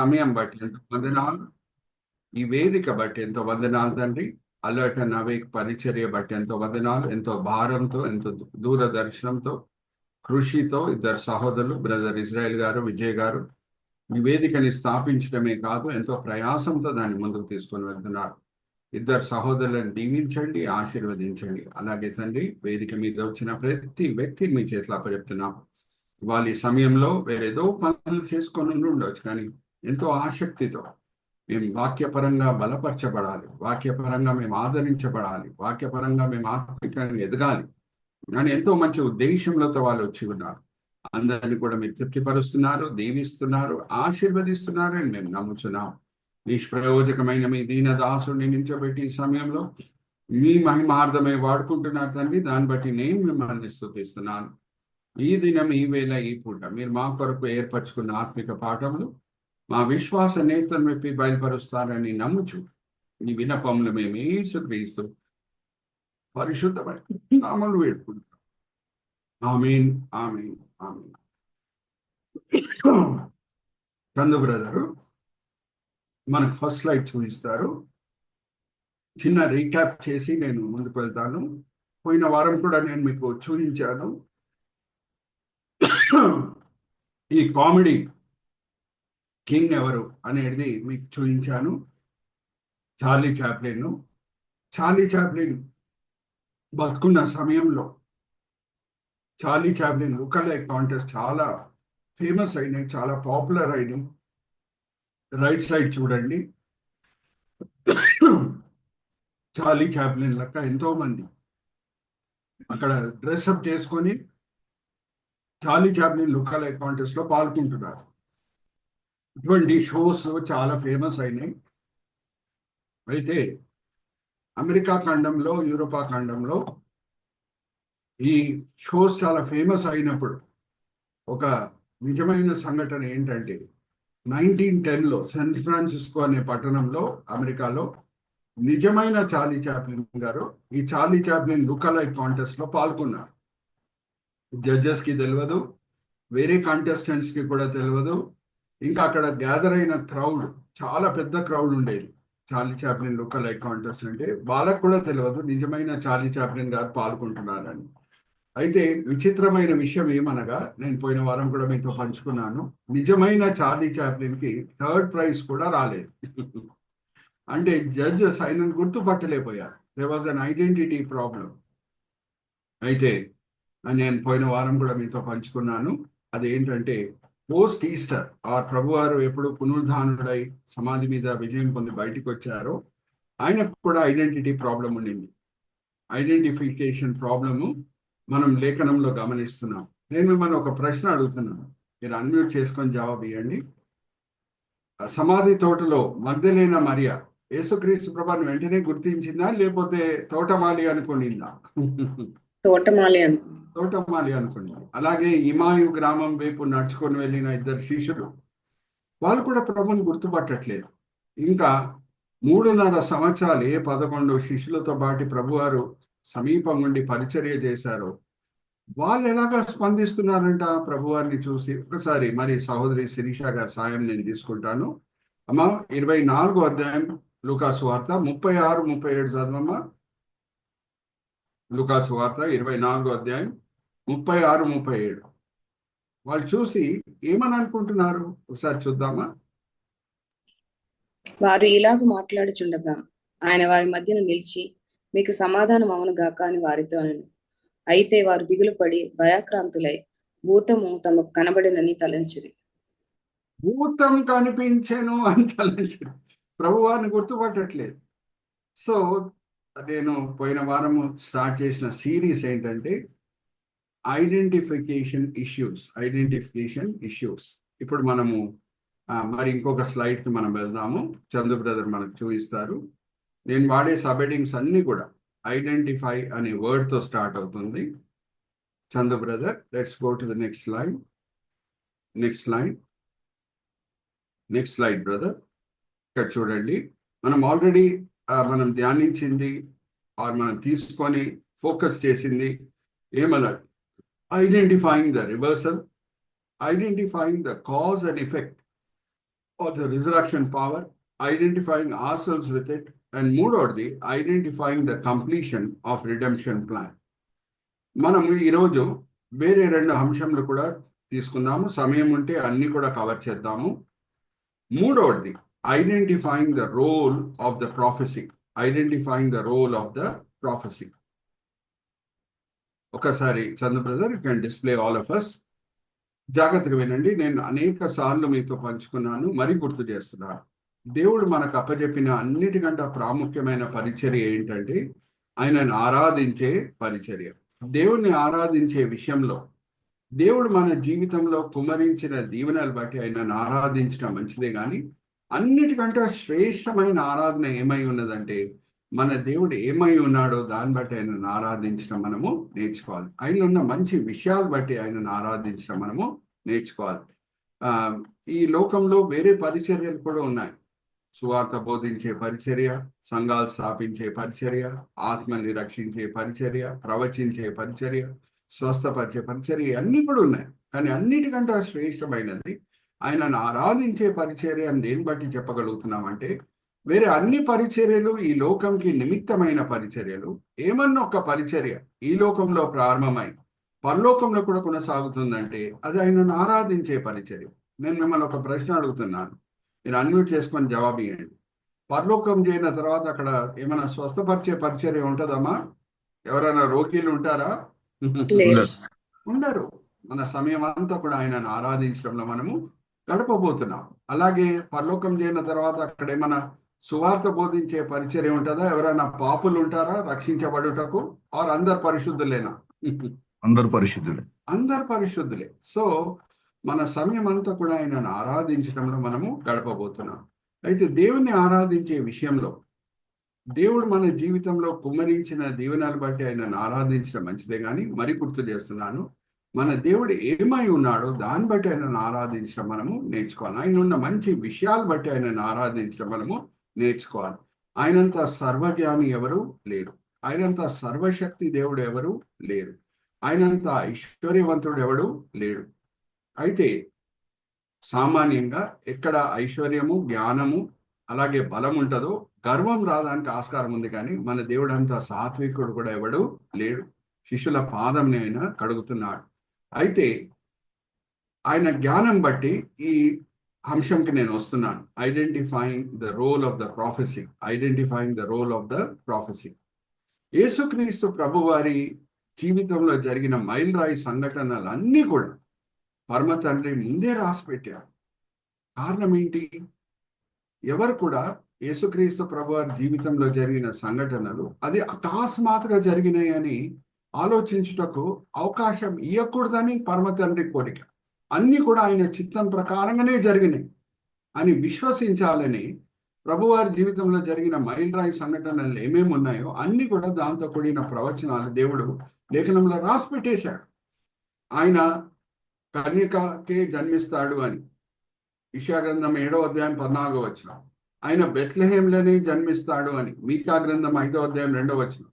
సమయం బట్టి ఎంతో వందనాలు, ఈ వేదిక బట్టి ఎంతో వందనాలు తండ్రి. అలర్ట్ అండ్ అవేక్ పరిచర్య బట్టి ఎంతో వందనాలు. ఎంతో భారంతో, ఎంతో దూరదర్శనంతో, కృషితో ఇద్దరు సహోదరులు, బ్రదర్ ఇజ్రాయెల్ గారు, విజయ్ గారు, ఈ వేదికని స్థాపించడమే కాదు, ఎంతో ప్రయాసంతో దాన్ని ముందుకు తీసుకొని వెళ్తున్నారు. ఇద్దరు సహోదరులను దీవించండి, ఆశీర్వదించండి. అలాగే తండ్రి, వేదిక మీద వచ్చిన ప్రతి వ్యక్తిని మీ చేతిలో అప్పచెప్తున్నాం. వాళ్ళ ఈ సమయంలో వేరేదో పనులు చేసుకొని ఉండవచ్చు, కానీ ఎంతో ఆసక్తితో మేము వాక్యపరంగా బలపరచబడాలి, వాక్యపరంగా మేము ఆదరించబడాలి, వాక్యపరంగా మేము ఆత్మికంగా ఎదగాలి అని ఎంతో మంచి ఉద్దేశంలతో వాళ్ళు వచ్చి ఉన్నారు. అందరినీ కూడా మీరు తృప్తిపరుస్తున్నారు, దీవిస్తున్నారు, ఆశీర్వదిస్తున్నారు అని మేము నమ్ముచున్నాం. నిష్ప్రయోజకమైన మీ దీన దాసుడిని నించోబెట్టి ఈ సమయంలో మీ మహిమార్థమై వాడుకుంటున్నారు తండ్రి. దాన్ని బట్టి నేను మిమ్మల్ని స్తుతిస్తున్నాను. ఈ దినం, ఈ వేళ, ఈ పూట మీరు మా కొరకు ఏర్పరచుకున్న ఆత్మిక పాఠములు మా విశ్వాస నేతను మెప్పి బయలుపరుస్తారని నమ్ముచు ఈ విన్నపములు మేము యేసుక్రీస్తు పరిశుద్ధమైన నామములో వేడుకుంటాం. ఆమేన్, ఆమేన్, ఆమేన్. చందు బ్రదరు మనకు ఫస్ట్ స్లైడ్ చూపిస్తారు. చిన్న రీక్యాప్ చేసి నేను ముందుకు వెళ్తాను. పోయిన వారం కూడా నేను మీకు చూపించాను. ఈ కామెడీ కింగ్ ఎవరు అనేది మీకు చూపించాను. Charlie Chaplin. చార్లీ చాప్లిన్ బతుకున్న సమయంలో చార్లీ చాప్లిన్ లుకలైక్ కాంటెస్ట్ చాలా ఫేమస్ అయినాయి, చాలా పాపులర్ అయినాయి. రైట్ సైడ్ చూడండి. చార్లీ చాప్లిన్ లెక్క ఎంతో మంది అక్కడ డ్రెస్అప్ చేసుకొని చార్లీ చాప్లిన్ లుకలైక్ కాంటెస్ట్ లో పాల్గొంటున్నారు. ఇటువంటి షోస్ చాలా ఫేమస్ అయినాయి. అయితే అమెరికా ఖండంలో, యూరోపా ఖండంలో ఈ షోస్ చాలా ఫేమస్ అయినప్పుడు ఒక నిజమైన సంఘటన ఏంటంటే 1910లో శాన్ ఫ్రాన్సిస్కో అనే పట్టణంలో, అమెరికాలో నిజమైన చార్లీ చాప్లిన్ గారు ఈ చార్లీ చాప్లిన్ లుకలైక్ కాంటెస్ట్ లో పాల్గొన్నారు. జడ్జెస్ కి తెలియదు, వేరే కాంటెస్టెంట్స్ కి కూడా తెలియదు. ఇంకా అక్కడ గ్యాదర్ అయిన క్రౌడ్ చాలా పెద్ద క్రౌడ్ ఉండేది. చార్లీ చాప్లిన్ లుకలైక్ కాంటెస్ట్ అంటే వాళ్ళకు కూడా తెలియదు నిజమైన చార్లీ చాప్లిన్ గారు పాల్గొంటున్నారని. అయితే విచిత్రమైన విషయం ఏమనగా, నేను పోయిన వారం కూడా మీతో పంచుకున్నాను, నిజమైన చార్లీ చాప్లిన్ కి థర్డ్ ప్రైజ్ కూడా రాలేదు. అంటే జడ్జెస్ ఆయనను గుర్తుపట్టలేకపోయారు. They was an identity problem. అయితే నేను పోయిన వారం కూడా మీతో పంచుకున్నాను. అదేంటంటే పోస్ట్ ఈస్టర్ ప్రభువారు ఎప్పుడు పునరుద్ధానుడై సమాధి మీద విజయం పొంది బయటికి వచ్చారో ఆయనకు కూడా ఐడెంటిటీ ప్రాబ్లం ఉండింది. ఐడెంటిఫికేషన్ ప్రాబ్లము మనం లేఖనంలో గమనిస్తున్నాం. నేను మిమ్మల్ని ఒక ప్రశ్న అడుగుతున్నాను, మీరు అన్మ్యూట్ చేసుకొని జవాబు ఇవ్వండి. సమాధి తోటలో మగ్దలేన మరియా యేసుక్రీస్తు ప్రభువుని వెంటనే గుర్తించిందా, లేకపోతే తోటమాలి అనుకునిందా? తోటమాలి అనుకునింది. అలాగే ఇమాయు గ్రామం వైపు నడుచుకొని వెళ్ళిన ఇద్దరు శిష్యులు, వాళ్ళు కూడా ప్రభుని గుర్తుపట్టట్లేదు. ఇంకా 3.5 సంవత్సరాలు 11 శిష్యులతో పాటు ప్రభువారు సమీపం నుండి పరిచర్య చేశారు. వాళ్ళు ఎలాగా స్పందిస్తున్నారంట ప్రభువారిని చూసి? ఒకసారి మరి సహోదరి శిరీష గారి సాయం నేను తీసుకుంటాను. అమ్మా, 24వ అధ్యాయం లూకాసు వార్త 36, 37 చదవమ్మా. లూకాసు వార్త 24వ అధ్యాయం 36, 37. వాళ్ళు చూసి ఏమని అనుకుంటున్నారు ఒకసారి చూద్దామా. వారు ఇలాగ మాట్లాడుచుండగా ఆయన వారి మధ్యన నిలిచి, మీకు సమాధానం అవును గాక అని వారితో అనెను. అయితే వారు దిగులు పడి భయాక్రాంతులై భూతము తమకు కనబడినని తలంచిరి. భూతం కనిపించెను అని తలంచిరి. ప్రభువారిని గుర్తుపట్టట్లేదు. సో నేను పోయిన వారము స్టార్ట్ చేసిన సిరీస్ ఏంటంటే ఐడెంటిఫికేషన్ ఇష్యూస్. ఇప్పుడు మనము మరి ఇంకొక స్లైడ్కి మనం వెళ్దాము. చందు బ్రదర్ మనకు చూపిస్తారు. నేను వాడే సబ్హెడింగ్స్ అన్ని కూడా ఐడెంటిఫై అనే వర్డ్తో స్టార్ట్ అవుతుంది. Chandu brother, let's go to the next slide brother. ఇక్కడ చూడండి, మనం ఆల్రెడీ మనం ధ్యానించింది మనం తీసుకొని ఫోకస్ చేసింది ఏమన్నారు? Identifying the reversal, identifying the cause and effect. or the resurrection power, identifying ourselves with it, and మూడవది identifying the completion of redemption plan. మనము ఈరోజు వేరే 2 అంశంలు కూడా తీసుకుందాము. సమయం ఉంటే అన్ని కూడా కవర్ చేద్దాము. మూడవది identifying the role of the prophecy. Identifying the role of the prophecy. ఒకసారి Chandra brother, you can display all of us. జాగ్రత్తగా వినండి. నేను అనేక సార్లు మీతో పంచుకున్నాను, మరి గుర్తు చేస్తున్నాను. దేవుడు మనకు అప్పచెప్పిన అన్నిటికంటే ప్రాముఖ్యమైన పరిచర్య ఏంటంటే ఆయనను ఆరాధించే పరిచర్య. దేవుణ్ణి ఆరాధించే విషయంలో దేవుడు మన జీవితంలో కుమరించిన దీవెనలు బట్టి ఆయనను ఆరాధించడం మంచిదే, కానీ అన్నిటికంటే శ్రేష్టమైన ఆరాధన ఏమై ఉన్నదంటే మన దేవుడు ఏమై ఉన్నాడో దాన్ని బట్టి ఆయనను ఆరాధించడం మనము నేర్చుకోవాలి. ఆయన ఉన్న మంచి విషయాలు బట్టి ఆయనను ఆరాధించడం మనము నేర్చుకోవాలి. ఈ లోకంలో వేరే పరిచర్యలు కూడా ఉన్నాయి. సువార్త బోధించే పరిచర్య, సంఘాలు స్థాపించే పరిచర్య, ఆత్మని రక్షించే పరిచర్య, ప్రవచించే పరిచర్య, స్వస్థపరిచే పరిచర్య, అన్నీ కూడా ఉన్నాయి. కానీ అన్నిటికంటే శ్రేష్టమైనది ఆయనను ఆరాధించే పరిచర్య అని దేన్ని బట్టి చెప్పగలుగుతున్నామంటే వేరే అన్ని పరిచర్యలు ఈ లోకంకి నిమిత్తమైన పరిచర్యలు. ఏమన్నా ఒక పరిచర్య ఈ లోకంలో ప్రారంభమై పరలోకంలో కూడా కొనసాగుతుందంటే అది ఆయనను ఆరాధించే పరిచర్య. నేను మిమ్మల్ని ఒక ప్రశ్న అడుగుతున్నాను, మీరు అన్మ్యూట్ చేసుకొని జవాబు ఇవ్వండి. పరలోకం చేరిన తర్వాత అక్కడ ఏమైనా స్వస్థపరిచే పరిచర్య ఉంటుందమ్మా? ఎవరైనా రోగిలు ఉంటారా? ఉండరు. మన సమయం అంతా కూడా ఆయనను ఆరాధించడంలో మనము గడపబోతున్నాం. అలాగే పరలోకం చేరిన తర్వాత అక్కడ ఏమైనా సువార్త బోధించే పరిచర్య ఉంటుందా? ఎవరైనా పాపులు ఉంటారా రక్షించబడుటకు? ఆర్ అందరు పరిశుద్ధులేనా? అందరు పరిశుద్ధులే. అందరు పరిశుద్ధులే. సో మన సమయం అంతా కూడా ఆయనను ఆరాధించడంలో మనము గడపబోతున్నాం. అయితే దేవుణ్ణి ఆరాధించే విషయంలో దేవుడు మన జీవితంలో కుమ్మరించిన దీవెనలు బట్టి ఆయనను ఆరాధించడం మంచిదే, కానీ మరి గుర్తు చేస్తున్నాను, మన దేవుడు ఏమై ఉన్నాడో దాన్ని బట్టి ఆయనను ఆరాధించడం మనము నేర్చుకోవాలి. ఆయన ఉన్న మంచి విషయాలు బట్టి ఆయనను ఆరాధించడం మనము నేర్చుకోవాలి. ఆయనంత సర్వజ్ఞాని ఎవరు లేరు. ఆయనంత సర్వశక్తి దేవుడు ఎవరు లేరు. ఆయనంత ఐశ్వర్యవంతుడు ఎవడు లేడు. అయితే సామాన్యంగా ఎక్కడ ఐశ్వర్యము, జ్ఞానము, అలాగే బలం ఉంటుందో గర్వం రావడానికి ఆస్కారం ఉంది, కానీ మన దేవుడు అంత సాత్వికుడు కూడా ఎవడు లేడు. శిష్యుల పాదంని ఆయన కడుగుతున్నాడు. అయితే ఆయన జ్ఞానం బట్టి ఈ అంశంకి నేను వస్తున్నాను. Identifying the role of the prophecy. Identifying the role of the prophecy. యేసుక్రీస్తు ప్రభు వారి జీవితంలో జరిగిన మైలురాయి సంఘటనలన్నీ కూడా పరమ తండ్రి ముందే రాసి పెట్టారు. కారణం ఏంటి? ఎవరు కూడా యేసుక్రీస్తు ప్రభు వారి జీవితంలో జరిగిన సంఘటనలు అది అకస్మాత్తుగా జరిగినాయి అని ఆలోచించుటకు అవకాశం ఇవ్వకూడదని పరమ తండ్రి కోరిక. అన్నీ కూడా ఆయన చిత్తం ప్రకారంగానే జరిగినాయి అని విశ్వసించాలని ప్రభువారి జీవితంలో జరిగిన మైలురాయి సంఘటనలు ఏమేమి ఉన్నాయో అన్ని కూడా దాంతో కూడిన ప్రవచనాలు దేవుడు లేఖనంలో రాసి పెట్టేశాడు. ఆయన కన్యకకే జన్మిస్తాడు అని యెషయా గ్రంథం 7వ అధ్యాయం 14వ వచనం. ఆయన బెత్లెహేంలోనే జన్మిస్తాడు అని మీకా గ్రంథం 5వ అధ్యాయం 2వ వచనం.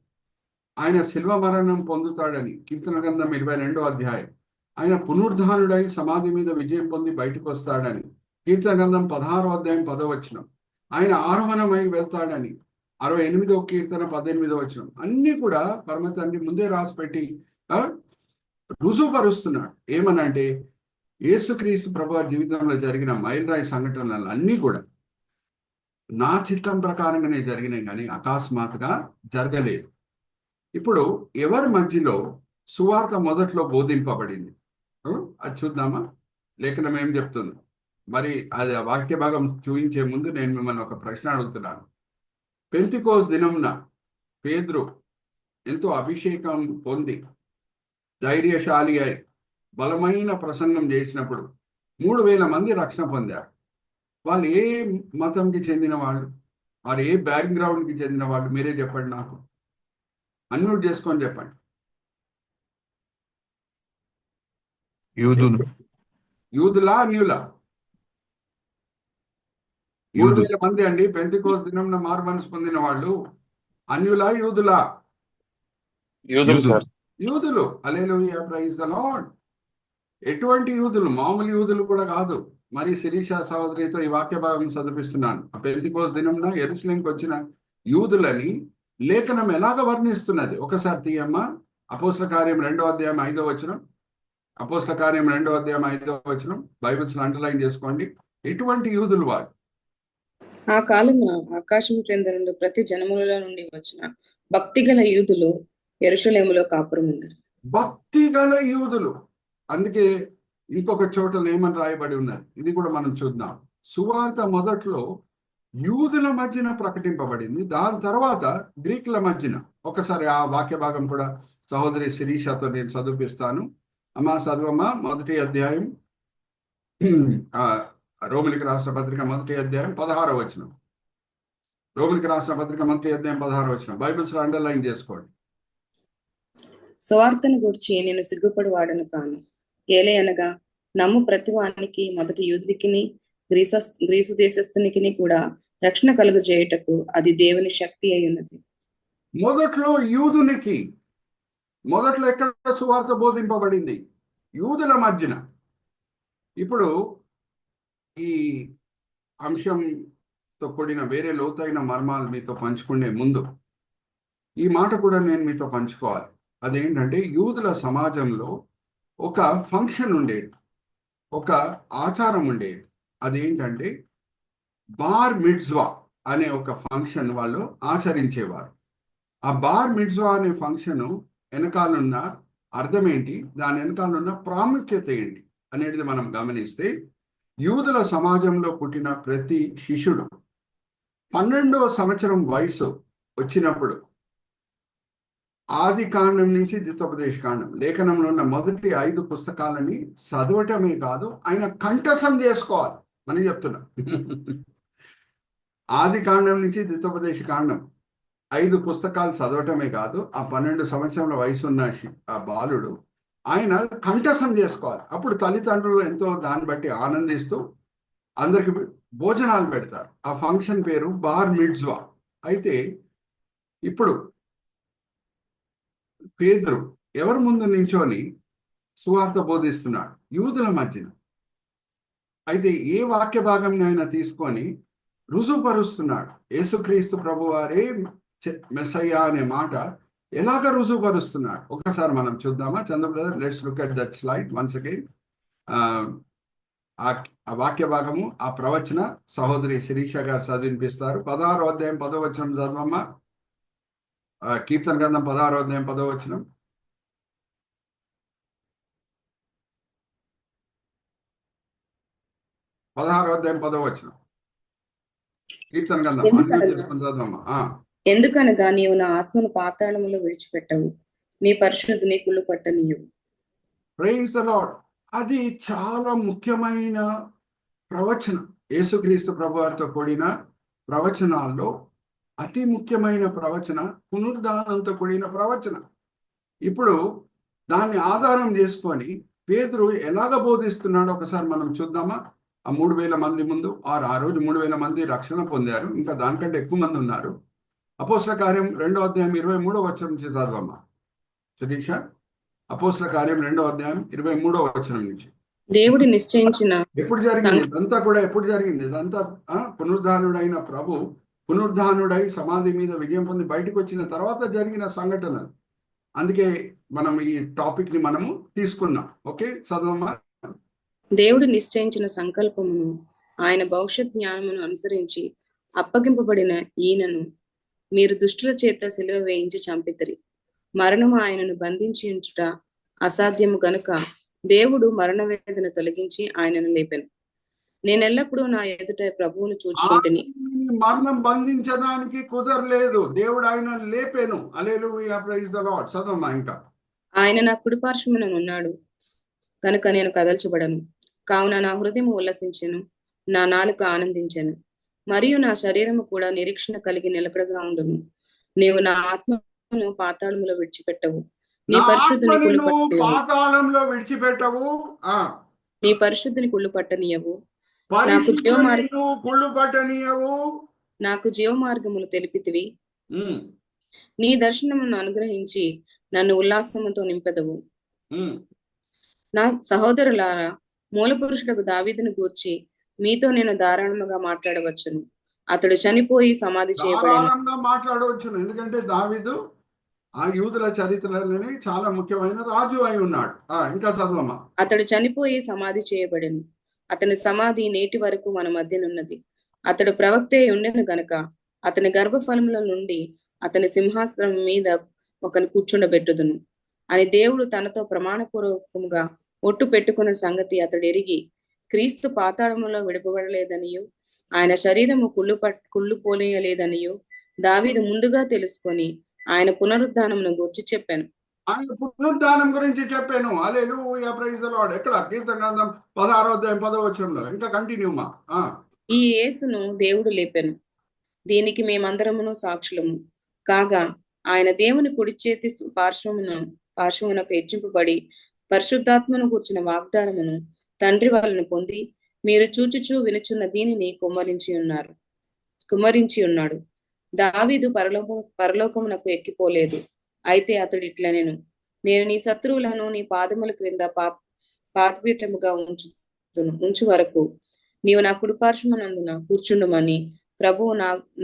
ఆయన శిల్వ మరణం పొందుతాడని కీర్తన గ్రంథం 22వ అధ్యాయం. ఆయన పునరుద్ధానుడై సమాధి మీద విజయం పొంది బయటకు వస్తాడని కీర్తన గ్రంథం 16వ అధ్యాయం 10వ వచనం. ఆయన ఆరోహణమై వెళ్తాడని 68వ కీర్తన 18వ వచనం. అన్ని కూడా పరమ తండ్రి ముందే రాసిపెట్టి రుజువుపరుస్తున్నాడు. ఏమనంటే యేసుక్రీస్తు ప్రభువారి జీవితంలో జరిగిన మైలురాయి సంఘటనలు అన్నీ కూడా నా చిత్తం ప్రకారంగానే జరిగినాయి, కానీ అకస్మాత్తుగా జరగలేదు. ఇప్పుడు ఎవరి మధ్యలో సువార్త మొదట్లో బోధింపబడింది అది చూద్దామా? లేఖనం ఏం చెప్తుంది మరి? అది వాక్య భాగం చూపించే ముందు నేను మిమ్మల్ని ఒక ప్రశ్న అడుగుతున్నాను. పెంతెకోస్తు దినంన పేతురు ఎంతో అభిషేకం పొంది ధైర్యశాలి అయి బలమైన ప్రసంగం చేసినప్పుడు 3000 మంది రక్షణ పొందారు. వాళ్ళు ఏ మతంకి చెందిన వాళ్ళు, వారు ఏ బ్యాక్గ్రౌండ్కి చెందిన వాళ్ళు? మీరే చెప్పండి, నాకు అన్మ్యూట్ చేసుకొని చెప్పండి. యూదులా అన్యులా? 3000 మంది అండి పెంతెకోస్తు దినంన మారు మనసు పొందిన వాళ్ళు. అన్యులా యూదులా? యూదులు. హల్లెలూయా, ప్రైజ్ ది లార్డ్. ఎటువంటి యూదులు? మామూలు యూదులు కూడా కాదు. మరి శిరీష సహోదరితో ఈ వాక్య భాగం చదివిస్తున్నాను. ఆ పెంతెకోస్తు దినమున యెరూషలేముకి వచ్చిన యూదులని లేఖనం ఎలాగ వర్ణిస్తున్నది ఒకసారి తీయమ్మ. అపోస్తల కార్యం 2వ అధ్యాయం 5వ వచనం. అపోస్తల కార్యం 2వ అధ్యాయం 5వ వచనం. బైబిల్స్ అండర్లైన్ చేసుకోండి. ఎటువంటి యూదులు వారు? ఆ కాలమున ఆకాశం క్రింద నుండి ప్రతి జనములలో నుండి వచ్చిన భక్తిగల యూదులు యెరూషలేములో కాపురం ఉన్నారు. భక్తి గల యూదులు. అందుకే ఇంకొక చోట ఏమని రాయబడి ఉన్నది, ఇది కూడా మనం చూద్దాం. సువార్త మొదట్లో యూదుల మధ్యన ప్రకటింపబడింది, దాని తర్వాత గ్రీకుల మధ్యన. ఒకసారి ఆ వాక్య భాగం కూడా సహోదరి శిరీషతో నేను చదివిస్తాను. అమ్మా చదువమ్మ. మొదటి అధ్యాయం రోమిలికి రాష్ట్ర పత్రిక మొదటి అధ్యాయం 16వ వచనం. రోమిలికి రాష్ట్ర పత్రిక మొదటి అధ్యాయం 16వ వచనం. బైబిల్స్ అండర్లైన్ చేసుకోండి. సువార్తను గూర్చి నేను సిగ్గుపడి వాడను కాను. ఏలే అనగా నమ్ము ప్రతి వానికి మొదటి యూదునికిని గ్రీసు దేశస్థునికిని కూడా రక్షణ కలుగజేయుటకు అది దేవుని శక్తి అయి ఉన్నది. మొదట్లో యూదునికి, మొదట్లో ఎక్కడ సువార్త బోధింపబడింది? యూదుల మధ్యన. ఇప్పుడు ఈ అంశంతో కూడిన వేరే లోతైన మర్మాలు మీతో పంచుకునే ముందు ఈ మాట కూడా నేను మీతో పంచుకోవాలి. అదేంటంటే, యూదుల సమాజంలో ఒక ఫంక్షన్ ఉండేది, ఒక ఆచారం ఉండేది. అదేంటంటే బార్ మిట్జ్వా అనే ఒక ఫంక్షన్ వాళ్ళు ఆచరించేవారు. ఆ బార్ మిట్జ్వా అనే ఫంక్షన్ వెనకాలన్న అర్థం ఏంటి, దాని వెనకాలన్న ప్రాముఖ్యత ఏంటి అనేది మనం గమనిస్తే, యూదుల సమాజంలో పుట్టిన ప్రతి శిష్యుడు 12వ సంవత్సరం వయసు వచ్చినప్పుడు ఆది కాండం నుంచి ద్వితోపదేశ కాండం లేఖనంలో ఉన్న మొదటి 5 పుస్తకాలని చదవటమే కాదు, ఆయన కంఠసం చేసుకోవాలి అని చెప్తున్నా. ఆది కాండం నుంచి ద్వితోపదేశ కాండం 5 పుస్తకాలు చదవటమే కాదు, ఆ 12 సంవత్సరాల వయసు ఉన్న ఆ బాలుడు ఆయన కంఠసం చేసుకోవాలి. అప్పుడు తల్లిదండ్రులు ఎంతో దాన్ని బట్టి ఆనందిస్తూ అందరికి భోజనాలు పెడతారు. ఆ ఫంక్షన్ పేరు బార్ మిట్జ్వా. అయితే ఇప్పుడు పేతురు ఎవరి ముందు నించొని సువార్త బోధిస్తున్నాడు? యూదుల మధ్యన. అయితే ఏ వాక్య భాగం ఆయన తీసుకొని రుజువుపరుస్తున్నాడు? యేసుక్రీస్తు ప్రభువారే మెస్సయ్య అనే మాట ఎలాగ రుజువుపరుస్తున్నాడు? ఒకసారి మనం చూద్దామా Chandra brother? Let's look at that slide once again. ఆ వాక్య భాగము, ఆ ప్రవచన సహోదరి శిరీష గారు చదివినిపిస్తారు. 16వ అధ్యాయం 10వ వచనం చదవమ్మా. కీర్తన గ్రంథం 16వ అధ్యాయం 10వ వచనం. 16వ అధ్యాయం 10వ వచనం. కీర్తన గ్రంథం చదవమ్మా. ఎందుకనగా నీవు నా ఆత్మను పాతాళములో విడిచిపెట్టవు, నీ పరిశుద్ధుని కుళ్ళు పట్టనీయవు. Praise the lord. అది చాలా ముఖ్యమైన ప్రవచనం. యేసుక్రీస్తు ప్రభువారితో కూడిన ప్రవచనాల్లో అతి ముఖ్యమైన ప్రవచన, పునరుద్ధానంతో కూడిన ప్రవచన. ఇప్పుడు దాన్ని ఆధారం చేసుకొని పేతురు ఎలాగ బోధిస్తున్నాడో ఒకసారి మనం చూద్దామా? ఆ 3000 మంది ముందు, ఆ రోజు 3000 మంది రక్షణ పొందారు, ఇంకా దానికంటే ఎక్కువ మంది ఉన్నారు. అపోస్తల కార్యం 2వ అధ్యాయం 23వ వచనం నుంచి చదవమ్మా శిరీష. అపోస్తల కార్యం 2వ అధ్యాయం 23వ వచనం నుంచి. దేవుడు నిశ్చయించిన ఎప్పుడు జరిగింది ఇదంతా కూడా? ఎప్పుడు జరిగింది ఇదంతా? పునరుద్ధానుడైన ప్రభు పునరుద్ధానుడై సమాధి మీద విజయం పొంది బయటకు వచ్చిన తర్వాత జరిగిన సంఘటన. అందుకే మనం ఈ టాపిక్ ని మనము తీసుకున్నాం. ఓకే, చదవమ్మా. దేవుడు నిశ్చయించిన సంకల్పమును ఆయన భవిష్యత్ జ్ఞానమును అనుసరించి అప్పగింపబడిన ఈయనను మీరు దుష్టుల చేత సిలువ వేయించి చంపితిరి. మరణము ఆయనను బంధించి ఉంచుట అసాధ్యము గనుక దేవుడు మరణ వేదన తొలగించి ఆయనను లేపెను. నేనెల్లప్పుడూ నా ఎదుట ప్రభువును చూచుచుంటిని. మరణం బంధించడానికి కుదరలేదు, దేవుడు ఆయన లేపెను. హల్లెలూయా, ప్రైజ్ ది లార్డ్. చదవమ్మా ఇంకా. ఆయన నా కుడిపార్శ్వమున ఉన్నాడు కనుక నేను కదల్చబడను. కావున నా హృదయం ఉల్లసించెను, నా నాలుక ఆనందించెను, మరియు నా శరీరము కూడా నిరీక్షణ కలిగి నిలకడగా ఉండును. నీవు నా ఆత్మను పాతాళములో విడిచిపెట్టవు, నీ పరిశుద్ధుని పాతాళంలో విడిచిపెట్టవు, నీ పరిశుద్ధుని కుళ్ళు పట్టనీయవు, నాకు జీవ మార్గములు తెలిపితివి. నీ దర్శనమును అనుగ్రహించి నన్ను ఉల్లాసముతో నింపెదవు. నా సహోదరులారా, మూలపురుషులకు దావీదును గూర్చి మీతో నేను ధారాళముగా మాట్లాడవచ్చును. అతడు చనిపోయి సమాధి చేయబడెను. ధారాళంగా మాట్లాడవచ్చును, ఎందుకంటే దావీదు ఆ యూదుల చరిత్రలోనే చాలా ముఖ్యమైన రాజు అయి ఉన్నాడు. ఇంకా చదవమ్మా. అతడు చనిపోయి సమాధి చేయబడెను. అతని సమాధి నేటి వరకు మన మధ్యనున్నది. అతడు ప్రవక్తే ఉండెను గనుక అతని గర్భఫలముల నుండి అతని సింహాసనం మీద ఒకని కూర్చుండబెట్టుదును అని దేవుడు తనతో ప్రమాణపూర్వకముగా ఒట్టు పెట్టుకున్న సంగతి అతడు ఎరిగి, క్రీస్తు పాతాళములో విడపబడలేదనియు ఆయన శరీరము కుళ్ళు పోలేయలేదనియు దావీదు ముందుగా తెలుసుకొని ఆయన పునరుద్ధానమును గూర్చి చెప్పాను. ఆయన పునరుద్ధానం గురించి చెప్పాను. హల్లెలూయా, ప్రైజ్ ది లార్డ్. ఎక్కడ? కీర్తన గ్రంథం 16వ అధ్యాయం 10వ వచనంలో. ఇంకా కంటిన్యూ మా. ఈ యేసును దేవుడు లేపెను, దీనికి మేమందరమును సాక్షులము కాగా ఆయన దేవుని కుడి చేతి పార్శ్వమునకు హెచ్చింపబడి పరిశుద్ధాత్మను కూర్చిన వాగ్దానమును తండ్రి వలన పొంది మీరు చూచుచూ వినుచున్న దీనిని కుమ్మరించి ఉన్నాడు. దావీదు పరలోకమునకు ఎక్కిపోలేదు, అయితే అతడు ఇట్లనెను, నేను నీ శత్రువులను నీ పాదముల క్రింద పాతపీఠముగా ఉంచు వరకు నీవు నా కుడిపార్శ్వమునందున కూర్చుండమని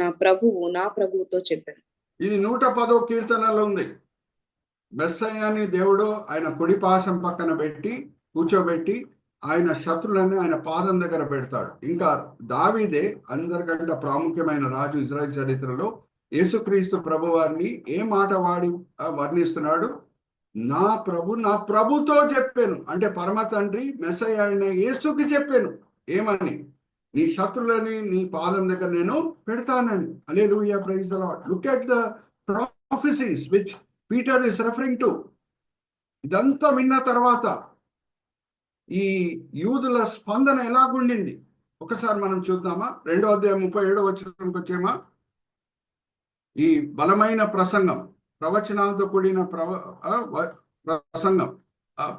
నా ప్రభువుతో చెప్పాను. ఇది 110వ కీర్తనలో ఉంది. మెస్సయ్యని దేవుడు ఆయన కుడి పాశం పక్కన పెట్టి కూర్చోబెట్టి ఆయన శత్రులని ఆయన పాదం దగ్గర పెడతాడు. ఇంకా దావీదే అందరికంటే ప్రాముఖ్యమైన రాజు ఇజ్రాయెల్ చరిత్రలో. యేసుక్రీస్తు ప్రభు వారిని ఏ మాట వాడి వర్ణిస్తున్నాడు? నా ప్రభుతో చెప్పాను అంటే పరమ తండ్రి మెస్సయ్య అయిన యేసుకి చెప్పాను. ఏమని? నీ శత్రులని నీ పాదం దగ్గర నేను పెడతానని. Hallelujah, praise the lord. Look at the prophecies which Peter is referring to. ఇదంతా విన్న తర్వాత ఈ యూదుల స్పందన ఎలాగుండింది ఒకసారి మనం చూద్దామా? 2వ అధ్యాయం 37వ వచనంకి వచ్చేమా? ఈ బలమైన ప్రసంగం, ప్రవచనాలతో కూడిన ప్రసంగం,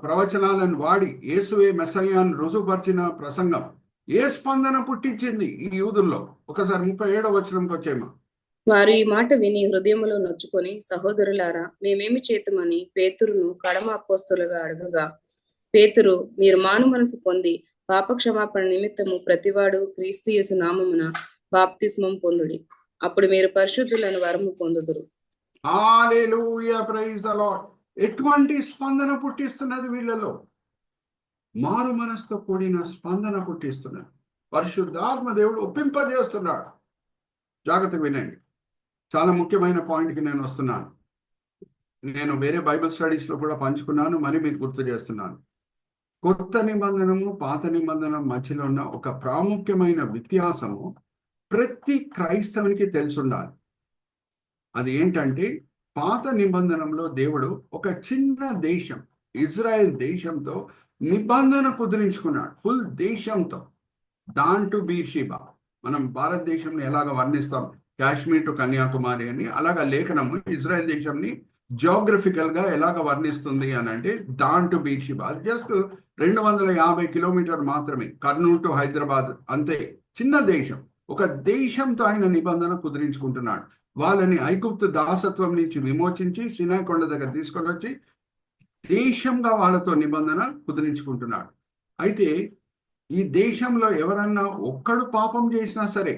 ప్రవచనాలను వాడి యేసువే మెస్సయ్య అని రుజువుపరిచిన ప్రసంగం ఏ స్పందన పుట్టించింది ఈ యూదుల్లో? ఒకసారి 37వ వచనంకి వచ్చేమా? వారు ఈ మాట విని హృదయములో నొచ్చుకొని, సహోదరులారా మేమేమి చేతుమని పేతురును కడమ అపోస్తలుగా అడగగా, పేతురు, మీరు మాను మనసు పొంది పాపక్షమాపణ నిమిత్తము ప్రతివాడు క్రీస్తు యేసు నామమున బాప్తిస్మం పొందుడి, అప్పుడు మీరు పరిశుద్ధులను వరము పొందుదురు. హల్లెలూయా, ప్రైజ్ ది లార్డ్. ఎటువంటి స్పందన పుట్టిస్తున్నది వీళ్ళలో? మారు మనసుతో కూడిన స్పందన పుట్టిస్తున్నది. పరిశుద్ధాత్మ దేవుడు ఒప్పింపజేస్తున్నాడు. జాగ్రత్త వినండి, చాలా ముఖ్యమైన పాయింట్కి నేను వస్తున్నాను. నేను వేరే బైబిల్ స్టడీస్లో కూడా పంచుకున్నాను, మరి మీకు గుర్తు చేస్తున్నాను. కొత్త నిబంధనము పాత నిబంధన మధ్యలో ఉన్న ఒక ప్రాముఖ్యమైన వ్యత్యాసము ప్రతి క్రైస్తవునికి తెలుసుండాలి. అది ఏంటంటే, పాత నిబంధనలో దేవుడు ఒక చిన్న దేశం ఇజ్రాయెల్ దేశంతో నిబంధన కుదిరించుకున్నాడు, ఫుల్ దేశంతో. Dan to Beersheba. మనం భారతదేశంని ఎలాగ వర్ణిస్తాం, కాశ్మీర్ టు కన్యాకుమారి అని, అలాగా లేఖనము ఇజ్రాయెల్ దేశంని జియోగ్రఫికల్ గా ఎలాగ వర్ణిస్తుంది అని అంటే దాన్ టు బీర్షిబా. అది జస్ట్ 250 కిలోమీటర్ మాత్రమే, కర్నూలు టు హైదరాబాద్ అంతే. చిన్న దేశం. ఒక దేశంతో ఆయన నిబంధన కుదిరించుకుంటున్నాడు. వాళ్ళని ఐగుప్తు దాసత్వం నుంచి విమోచించి సినాయి కొండ దగ్గర తీసుకొని వచ్చి దేశంగా వాళ్ళతో నిబంధన కుదిరించుకుంటున్నాడు. అయితే ఈ దేశంలో ఎవరన్నా ఒక్కడు పాపం చేసినా సరే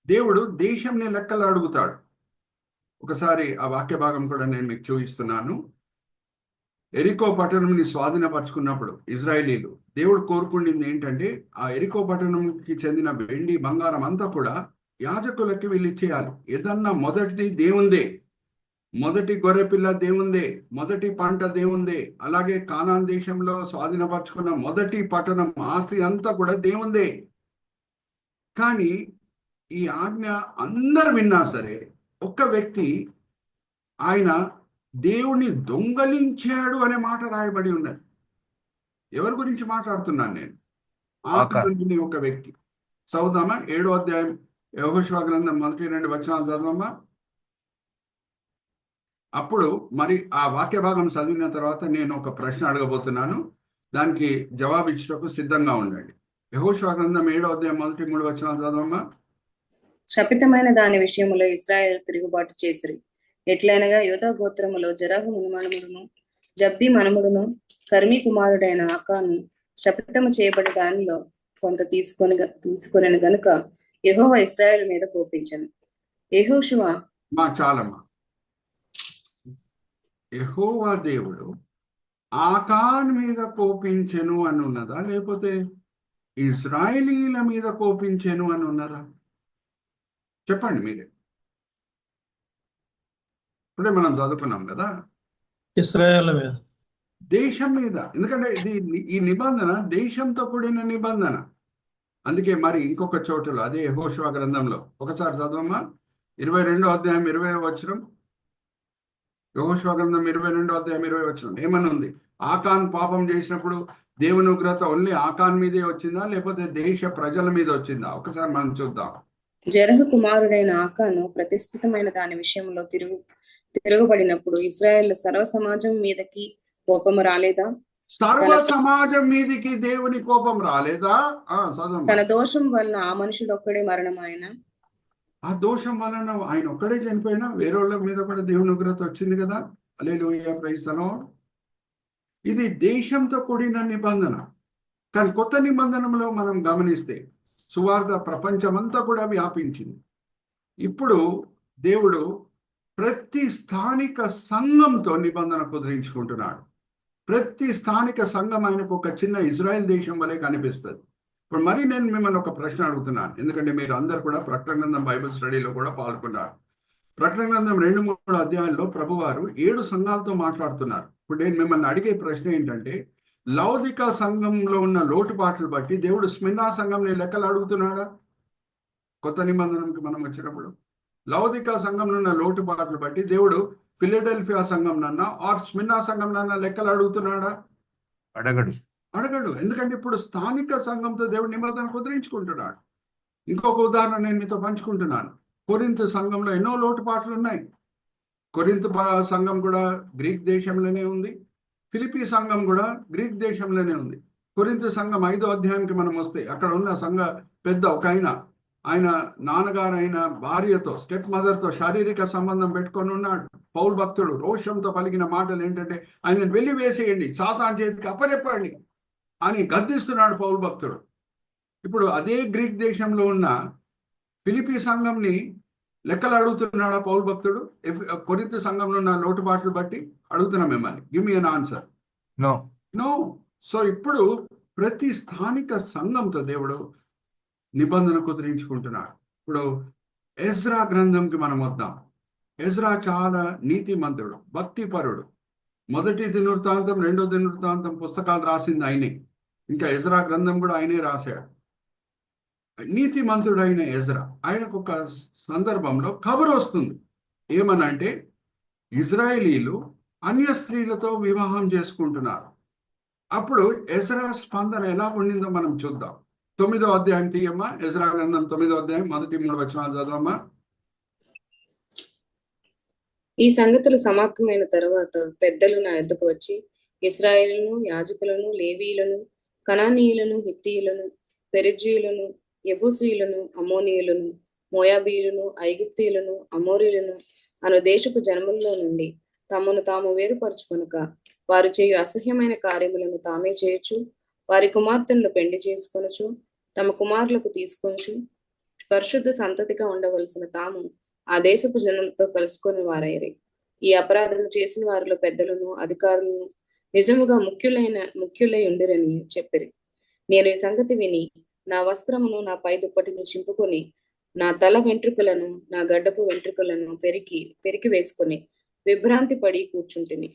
దేవుడు దేశంని లెక్కలు అడుగుతాడు. ఒకసారి ఆ వాక్య భాగం కూడా నేను మీకు చూపిస్తున్నాను. ఎరికో పట్టణంని స్వాధీనపరుచుకున్నప్పుడు ఇజ్రాయేలీలు దేవుడు కోరుకుండింది ఏంటంటే, ఆ ఎరికో పట్టణంకి చెందిన వెండి బంగారం అంతా కూడా యాజకులకి వీళ్ళు ఇచ్చేయాలి. ఏదన్నా మొదటిది దేవుందే, మొదటి గొర్రెపిల్ల దేవుందే, మొదటి పంట దేవుందే. అలాగే కానాన్ దేశంలో స్వాధీనపరుచుకున్న మొదటి పట్టణం ఆస్తి అంతా కూడా దేవుందే. కానీ ఈ ఆజ్ఞ అందరు విన్నా సరే ఒక్క వ్యక్తి ఆయన దేవుణ్ణి దొంగలించాడు అనే మాట రాయబడి ఉన్నది. ఎవరి గురించి మాట్లాడుతున్నాను నేను? ఆకారాన్ని ఒక వ్యక్తి. చదువుదామా? 7వ అధ్యాయం యెహోషువ గ్రంథం 1-2 వచనాలు చదవమ్మా. అప్పుడు మరి ఆ వాక్య భాగం చదివిన తర్వాత నేను ఒక ప్రశ్న అడగబోతున్నాను, దానికి జవాబు ఇచ్చటకు సిద్ధంగా ఉండండి. యెహోషువ గ్రంథం 7వ అధ్యాయం 1-3 వచనాలు చదవమ్మా. శపితమైన దాని విషయములో ఇశ్రాయేలు తిరుగుబాటు చేసిరి. ఎట్లైనగా యోధా గోత్రములో జెరహు మనుమడును, జబ్ది మనుమడును, కర్మీ కుమారుడైన ఆకాను శపథము చేయబడి దానిలో కొంత తీసుకొని గనుక యెహోవా ఇశ్రాయేలు మీద కోపించను. యెహోషువ చాలమ్మా. యెహోవా దేవుడు ఆకాన్ మీద కోపించెను అని ఉన్నదా, లేకపోతే ఇజ్రాయేలీల మీద కోపించెను అని ఉన్నదా? చెప్పండి మీరే. ఇప్పుడే మనం చదువుకున్నాం కదా, ఇశ్రాయేల్ మీద, దేశం మీద. ఎందుకంటే ఈ నిబంధన దేశంతో కూడిన నిబంధన. అందుకే మరి ఇంకొక చోటులో అదే యెహోషువ గ్రంథంలో ఒకసారి చదవమ్మా, 22వ అధ్యాయం 20వ వచనం. యెహోషువ గ్రంథం 22వ అధ్యాయం 20వ వచనం ఏమని ఉంది? ఆకాన్ పాపం చేసినప్పుడు దేవుని ఉగ్రత ఓన్లీ ఆకాన్ మీదే వచ్చిందా, లేకపోతే దేశ ప్రజల మీద వచ్చిందా? ఒకసారి మనం చూద్దాం. జరహు కుమారుడైన ఆకాను ప్రతిష్ఠితమైన దాని విషయంలో తిరుగుబడినప్పుడు ఇశ్రాయేల్ సర్వ సమాజం మీదకి కోపము రాలేదా? సర్వ సమాజం మీదికి దేవుని కోపం రాలేదా? చదవమ్మా. తన దోషం వలన ఆ మనుషుడు ఒక్కడే మరణమాయన. ఆ దోషం వలన ఆయన ఒక్కడే చనిపోయినా వేరే వాళ్ళ మీద కూడా దేవుని ఉగ్రత వచ్చింది కదా. హల్లెలూయా, ప్రైజ్ ది లార్డ్. ఇది దేశంతో కూడిన నిబంధన. కానీ కొత్త నిబంధనలో మనం గమనిస్తే సువార్త ప్రపంచమంతా కూడా వ్యాపించింది. ఇప్పుడు దేవుడు ప్రతి స్థానిక సంఘంతో నిబంధన కుదిరించుకుంటున్నాడు. ప్రతి స్థానిక సంఘం ఆయనకు ఒక చిన్న ఇజ్రాయెల్ దేశం వలె కనిపిస్తుంది. ఇప్పుడు మరి నేను మిమ్మల్ని ఒక ప్రశ్న అడుగుతున్నాను, ఎందుకంటే మీరు అందరు కూడా ప్రకటన గ్రంథం బైబిల్ స్టడీలో కూడా పాల్గొన్నారు. ప్రకటన గ్రంథం 2-3 అధ్యాయాల్లో ప్రభువారు 7 సంఘాలతో మాట్లాడుతున్నారు. ఇప్పుడు నేను మిమ్మల్ని అడిగే ప్రశ్న ఏంటంటే, లౌదిక సంఘంలో ఉన్న లోటుపాట్లు బట్టి దేవుడు స్మిర్నా సంఘంని లెక్కలు అడుగుతున్నాడా? కొత్త నిబంధనకి మనం వచ్చినప్పుడు లౌదిక సంఘంలో ఉన్న లోటుపాట్లు బట్టి దేవుడు ఫిలడెల్ఫియా సంఘం నన్నా ఆర్ స్మిర్నా సంఘం నన్నా లెక్కలు అడుగుతున్నాడా? అడగడు. ఎందుకంటే ఇప్పుడు స్థానిక సంఘంతో దేవుడు నిబంధన కుదిరించుకుంటున్నాడు. ఇంకొక ఉదాహరణ నేను మీతో పంచుకుంటున్నాను. కొరింథు సంఘంలో ఎన్నో లోటుపాట్లు ఉన్నాయి. కొరింథు సంఘం కూడా గ్రీక్ దేశంలోనే ఉంది. ఫిలిప్పీ సంఘం కూడా గ్రీక్ దేశంలోనే ఉంది. కొరింథు సంఘం 5వ అధ్యాయానికి మనం వస్తే అక్కడ ఉన్న సంఘ పెద్ద ఒక ఆయన నాన్నగారు అయిన భార్యతో, స్టెప్ మదర్తో శారీరక సంబంధం పెట్టుకొని ఉన్నాడు. పౌలు భక్తుడు రోషంతో పలికిన మాటలు ఏంటంటే, ఆయన వెలివేసేయండి, సాతాను చేతికి అప్పచెప్పండి అని గద్దిస్తున్నాడు పౌలు భక్తుడు. ఇప్పుడు అదే గ్రీక్ దేశంలో ఉన్న ఫిలిప్పీ సంఘంని లెక్కలు అడుగుతున్నాడా పౌలు భక్తుడు? కొరింథు సంఘంలో ఉన్న లోటుపాట్లు బట్టి అడుగుతున్నా మిమ్మల్ని. Give me an answer. No. So ఇప్పుడు ప్రతి స్థానిక సంఘంతో దేవుడు నిబంధన కుదిరించుకుంటున్నాడు. ఇప్పుడు ఎజ్రా గ్రంథంకి మనం వద్దాం. ఎజ్రా చాలా నీతిమంతుడు, భక్తిపరుడు. 1 దినవృత్తాంతం 2 దినవృత్తాంతం పుస్తకాలు రాసింది ఆయనే. ఇంకా ఎజ్రా గ్రంథం కూడా ఆయనే రాశాడు. నీతిమంతుడైన ఎజ్రా, ఆయనకు ఒక సందర్భంలో కబురు వస్తుంది. ఏమనంటే, ఇజ్రాయేలీలు అన్య స్త్రీలతో వివాహం చేసుకుంటున్నారు. అప్పుడు ఎజ్రా స్పందన ఎలా ఉండిందో మనం చూద్దాం. 9వ అధ్యాయం తీయమ్మా. ఎజ్రా గ్రంథం 9వ అధ్యాయం 1-3 వచనాలు చదవమ్మా. ఈ సంగతులు సమాప్తమైన తరువాత పెద్దలు నా యొద్దకు వచ్చి ఇశ్రాయేలును, యాజకులను, లేవీయులను, కనానీయులను, హిత్తీయులను, పెరిజ్జీయులను, యెబూసీయులను, అమ్మోనీయులను, మోయాబీయులను, ఐగుప్తీయులను, అమోరీయులను అను దేశపు జనములలో నుండి తమను తాము వేరుపరచుకొనక వారు చేయు అసహ్యమైన కార్యములను తామే చేయొచ్చు, వారి కుమార్తెలను పెండి చేసుకొనుచు, తమ కుమారులకు తీసుకొనుచు, పరిశుద్ధ సంతతిగా ఉండవలసిన తాము ఆ దేశపు జనులతో కలుసుకొని వారైరి. ఈ అపరాధం చేసిన వారిలో పెద్దలను, అధికారులను నిజముగా ముఖ్యులై ఉండిరని చెప్పిరి. నేను ఈ సంగతి విని నా వస్త్రమును, నా పై దుప్పటిని చింపుకొని, నా తల వెంట్రుకలను, నా గడ్డపు వెంట్రుకలను పెరికి వేసుకొని విభ్రాంతి పడి కూర్చుంటిని.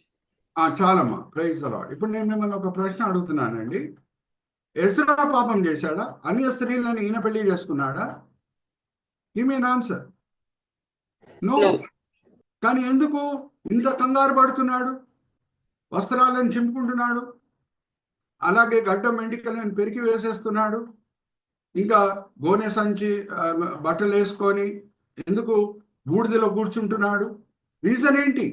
చాలమ్మా, ప్రైజ్ ది లార్డ్. ఇప్పుడు నేను మిమ్మల్ని ఒక ప్రశ్న అడుగుతున్నానండి. ఎజ్రా పాపం చేశాడా? అన్య స్త్రీలను ఈయన పెళ్లి చేసుకున్నాడా? Give me an answer. No. కానీ ఎందుకు ఇంత కంగారు పడుతున్నాడు? వస్త్రాలను చింపుకుంటున్నాడు, అలాగే గడ్డం వెంట్రుకలను పెరికి వేసేస్తున్నాడు, ఇంకా గోనె సంచి బట్టలు వేసుకొని ఎందుకు బూడిదలో కూర్చుంటున్నాడు? రీజన్ ఏంటి?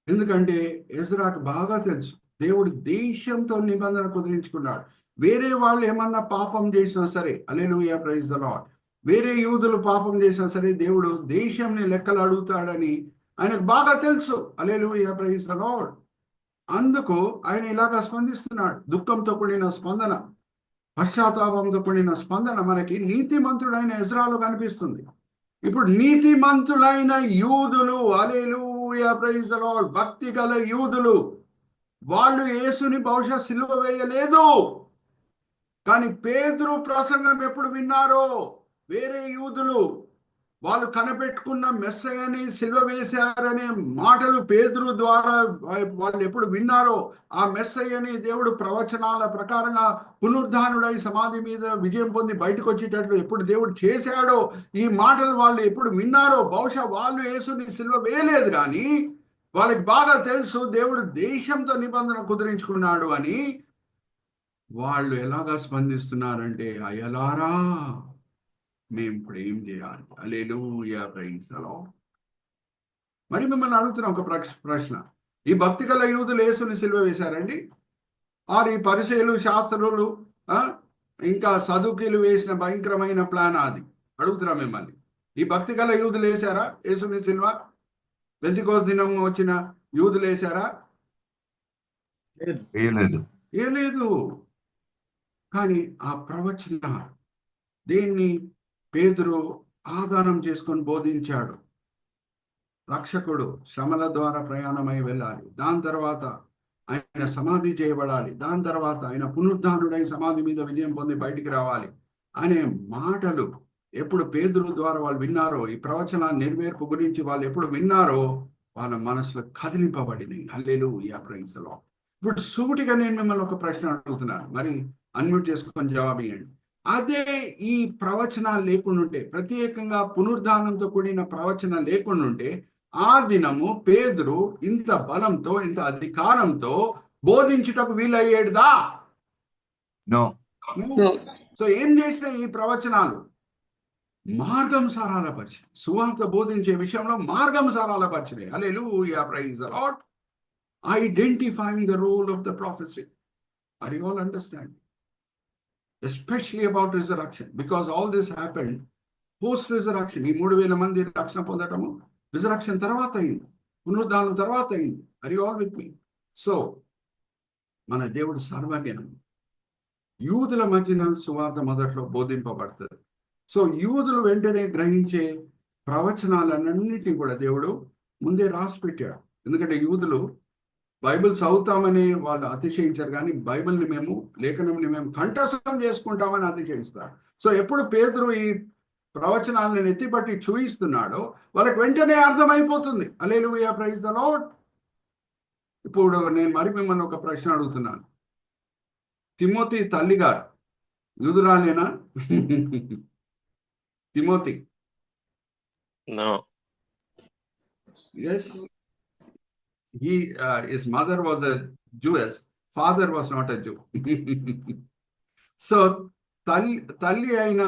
ఎందుకంటే ఎజ్రాకు బాగా తెలుసు దేవుడు దేశంతో నిబంధన కుదిరించుకున్నాడు. వేరే వాళ్ళు ఏమన్నా పాపం చేసినా సరే, హల్లెలూయా, ప్రైజ్ ది లార్డ్, వేరే యూదులు పాపం చేసినా సరే దేవుడు దేశంని లెక్కలు అడుగుతాడని ఆయనకు బాగా తెలుసు. హల్లెలూయా, ప్రైజ్ ది లార్డ్. అందుకు ఆయన ఇలాగా స్పందిస్తున్నాడు. దుఃఖంతో కూడిన స్పందన, పశ్చాత్తాపంతో కూడిన స్పందన మనకి నీతిమంతుడైన ఎజ్రాలో కనిపిస్తుంది. ఇప్పుడు నీతిమంతులైన యూదులు, హల్లెలూయా, ప్రైజ్ ది లార్డ్, భక్తి గల యూదులు, వాళ్ళు యేసుని బహుశా సిలువ వేయలేదు. కానీ పేతురు ప్రసంగం ఎప్పుడు విన్నారో, వేరే యూదులు వాళ్ళు కనిపెట్టుకున్న మెస్సయ్యని సిలువ వేశారనే మాటలు పేతురు ద్వారా వాళ్ళు ఎప్పుడు విన్నారో, ఆ మెస్సయ్యని దేవుడు ప్రవచనాల ప్రకారంగా పునరుద్ధానుడై సమాధి మీద విజయం పొంది బయటకు వచ్చేటట్లు ఎప్పుడు దేవుడు చేశాడో, ఈ మాటలు వాళ్ళు ఎప్పుడు విన్నారో, బహుశా వాళ్ళు యేసుని సిలువ వేయలేదు. కానీ వాళ్ళకి బాగా తెలుసు దేవుడు దేశంతో నిబంధన కుదిరించుకున్నాడు అని. వాళ్ళు ఎలాగా స్పందిస్తున్నారంటే, అయ్యలారా, మేము ఇప్పుడు ఏం చేయాలి? హల్లెలూయా, ప్రైజ్ ది లార్డ్. మరి మిమ్మల్ని అడుగుతున్నా ఒక ప్రశ్న. ఈ భక్తి గల యూదులు యేసుని సిలువ వేశారండి? ఆరు ఈ పరిసయ్యులు, శాస్త్రులు, ఇంకా సదుకీలు వేసిన భయంకరమైన ప్లాన్ అది? అడుగుతున్నా మిమ్మల్ని. ఈ భక్తి గల యూదులు వేశారా యేసుని సిలువ? పెంతెకోస్తు దినం వచ్చిన యూదులు వేశారా? ఏ లేదు. కానీ ఆ ప్రవచన దీన్ని పేతురు ఆధారం చేసుకొని బోధించాడు. రక్షకుడు శ్రమల ద్వారా ప్రయాణమై వెళ్ళాలి, దాని తర్వాత ఆయన సమాధి చేయబడాలి, దాని తర్వాత ఆయన పునరుద్ధానుడై సమాధి మీద విజయం పొంది బయటికి రావాలి అనే మాటలు ఎప్పుడు పేతురు ద్వారా వాళ్ళు విన్నారో, ఈ ప్రవచన నెరవేర్పు గురించి వాళ్ళు ఎప్పుడు విన్నారో, వాళ్ళ మనసులో కదిలింపబడినాయి. హల్లెలూయా, ప్రైజ్ ది లార్డ్. ఇప్పుడు సూటిగా నేను మిమ్మల్ని ఒక ప్రశ్న అడుగుతున్నాను, మరి అన్మ్యూట్ చేసుకొని జవాబు ఇవ్వండి. అదే ఈ ప్రవచన లేకుండుంటే, ప్రత్యేకంగా పునరుద్ధానంతో కూడిన ప్రవచన లేకుండుంటే, ఆ దినము పేతురు ఇంత బలంతో, ఇంత అధికారంతో బోధించుటకు వీలయ్యేదా? నో. సో ఏం చేసిన ఈ ప్రవచనాలు? మార్గం సరళపరిచినాయి. సువార్త బోధించే విషయంలో మార్గం సరళపరిచినాయి. Hallelujah, praise the lord. Identifying the role of the prophecy. Are you all understanding? Especially about resurrection, because all this happened post resurrection. ఈ 3,000 మంది రక్షణ పొందటము రిజరక్షన్ తర్వాత అయింది, పునరుద్ధానం తర్వాత అయింది. Are you all with me? So మన దేవుడు సర్వజ్ఞానం. యూదుల మధ్యన సువార్త మొదట్లో బోధింపబడుతుంది. సో యూదులు వెంటనే గ్రహించే ప్రవచనాలన్నింటినీ కూడా దేవుడు ముందే రాసి పెట్టాడు. ఎందుకంటే యూదులు బైబిల్ చదువుతామని వాళ్ళు అతిశయించారు, కానీ బైబిల్ని మేము, లేఖనంని మేము కంఠస్థం చేసుకుంటామని అతిశయిస్తారు. సో ఎప్పుడు పేతురు ఈ ప్రవచనాలను ఎత్తిపట్టి చూయిస్తున్నాడో వాళ్ళకి వెంటనే అర్థమైపోతుంది. హల్లెలూయా, ప్రైజ్ ది లార్డ్. ఇప్పుడు నేను మరి మిమ్మల్ని ఒక ప్రశ్న అడుగుతున్నాను. తిమోతి తల్లి గారు యూదురాలేనా? Timothy? No. Yes. His mother was a Jewess, father was not a Jew. So తల్లి అయిన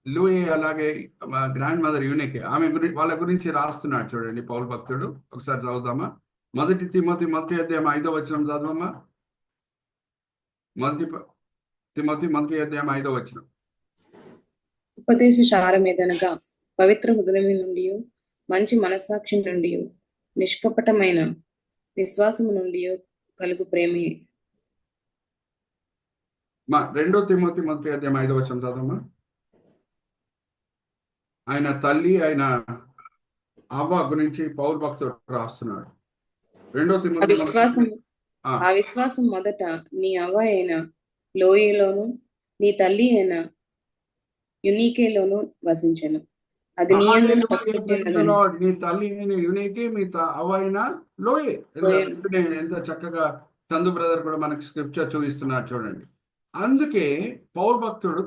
లూయి, అలాగే గ్రాండ్ మదర్ యూనికే, ఆమె వాళ్ళ గురించి రాస్తున్నాడు చూడండి పౌలు భక్తుడు. ఒకసారి చదువుదామా? 1 తిమోతి 1వ అధ్యాయం 5వ వచనం చదవమ్మా. 1 తిమోతి 1వ అధ్యాయం 5వ వచనం. ఉపదేశ సారమేదనగా పవిత్ర హృదయం నుండి, మంచి మనస్సాక్షి నుండి, నిష్కపటమైన విశ్వాసము నుండి కలుగు ప్రేమే. 2 తిమోతి 1వ అధ్యాయం 5వ వచనం చదవమ్మా. ఆయన తల్లి అయిన అవ్వ గురించి పౌలు భక్తుడు రాస్తున్నాడు. 2 తిమోతి ఆ విశ్వాసం మొదట నీ అవ్వ అయిన లోయలోను, నీ తల్లి అయిన యునీకేలోను వసించెను. అది నీ తల్లి యునీకే, మీ అవ్వ అయిన లోయే. ఎంత చక్కగా చందు బ్రదర్ కూడా మనకి స్క్రిప్చర్ చూపిస్తున్నారు చూడండి. అందుకే పౌలు భక్తుడు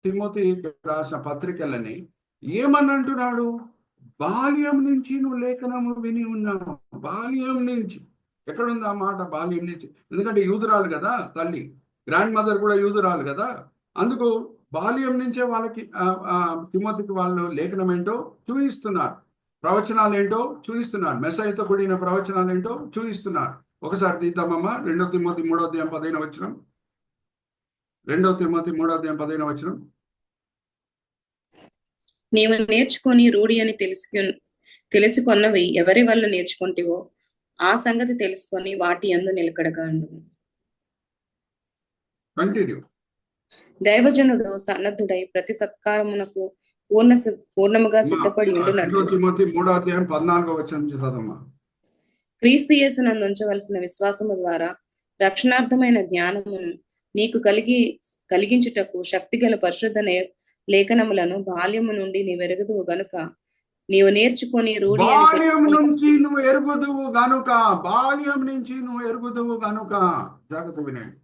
తిమోతి రాసిన పత్రికలని ఏమని అంటున్నాడు? బాల్యం నుంచి నువ్వు లేఖనము విని ఉన్నావు. బాల్యం నుంచి. ఎక్కడుంది ఆ మాట? బాల్యం నుంచి. ఎందుకంటే యూదురాలు కదా తల్లి, గ్రాండ్ మదర్ కూడా యూదురాలు కదా. అందుకు బాల్యం నుంచే వాళ్ళకి తిమోతికి వాళ్ళు లేఖనం ఏంటో చూయిస్తున్నారు, ప్రవచనాలు ఏంటో చూయిస్తున్నారు, మెస్సయ్యతో కూడిన ప్రవచనాలు ఏంటో చూయిస్తున్నారు. ఒకసారి తీద్దామమ్మా. 2 తిమోతి 3వ అధ్యాయం 15వ వచనం. 2 తిమోతి 3వ అధ్యాయం 15వ వచనం. నీవు నేర్చుకొని రూఢి అని తెలుసుకొన్నవి ఎవరి వల్ల నేర్చుకుంటేవో ఆ సంగతి తెలుసుకొని వాటి యందు నిలకడగా ఉండుము. కంటిన్యూ. దైవజనుడు సన్నద్ధుడై ప్రతి సత్కారమునకు పూర్ణముగా సిద్ధపడి ఉండునట్లు 2 తిమోతి 3:14 నుంచి చదవమ్మా. క్రీస్తు యేసునందు ఉంచవలసిన విశ్వాసము ద్వారా రక్షణార్థమైన జ్ఞానమును నీకు కలిగించుటకు శక్తిగల పరిశుద్ధ లేఖనములను బాల్యము నుండి నీవెరుగుదువు గనుక నీవు నేర్చుకొని రూఢి అని బాల్యం నుంచి నువ్వు ఎరుగుదువు గనుక జాగ్రత్త వినండి.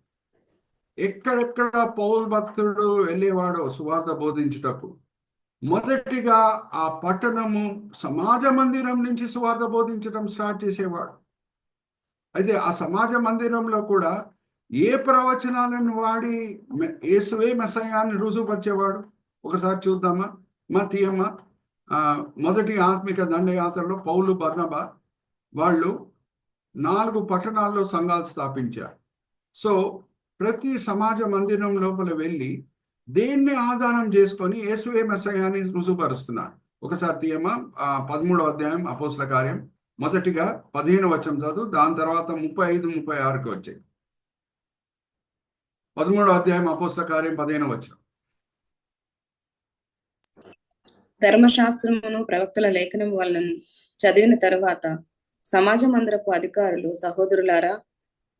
ఎక్కడెక్కడ పౌలు భక్తుడు వెళ్ళేవాడో సువార్త బోధించుటకు మొదటిగా ఆ పట్టణము సమాజ మందిరం నుంచి సువార్త బోధించడం స్టార్ట్ చేసేవాడు. అయితే ఆ సమాజ మందిరంలో కూడా ఏ ప్రవచనాలను వాడి యేసువే మెస్సయాన్ని రుజువుపరిచేవాడు. ఒకసారి చూద్దామా, తీయమ్మా. మొదటి ఆత్మిక దండయాత్రలో పౌలు బర్నబా వాళ్ళు 4 పట్టణాల్లో సంఘాలు స్థాపించారు. సో ప్రతి సమాజ మందిరం లోపల వెళ్ళి దేన్ని ఆధారం చేసుకొని యేసువే మెస్సయాన్ని రుజువుపరుస్తున్నారు. ఒకసారి తీయమ్మా 13వ అధ్యాయం అపోస్తల కార్యం మొదటిగా 15వ వచనం చదువు, దాని తర్వాత 35, 36కి వచ్చాయి. 13వ అధ్యాయం అపోస్తల కార్యం 15వ వచనం. ధర్మశాస్త్రమును ప్రవక్తల లేఖనం వలన చదివిన తర్వాత సమాజ మందిరపు అధికారులు, సహోదరులారా,